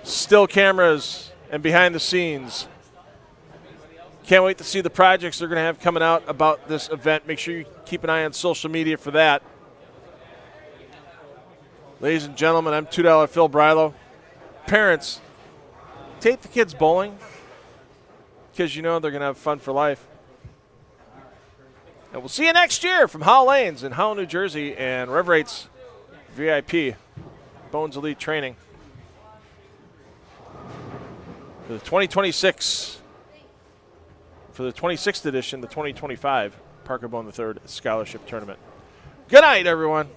still cameras and behind the scenes. Can't wait to see the projects they're going to have coming out about this event. Make sure you keep an eye on social media for that. Ladies and gentlemen, I'm $2 Phil Brilo. Parents, take the kids bowling because you know they're going to have fun for life. And we'll see you next year from Howell Lanes in Howell, New Jersey, and Rev Rates VIP, Bones Elite Training. For the 2026, for the 26th edition, the 2025 Parker Bohn III Scholarship Tournament. Good night, everyone.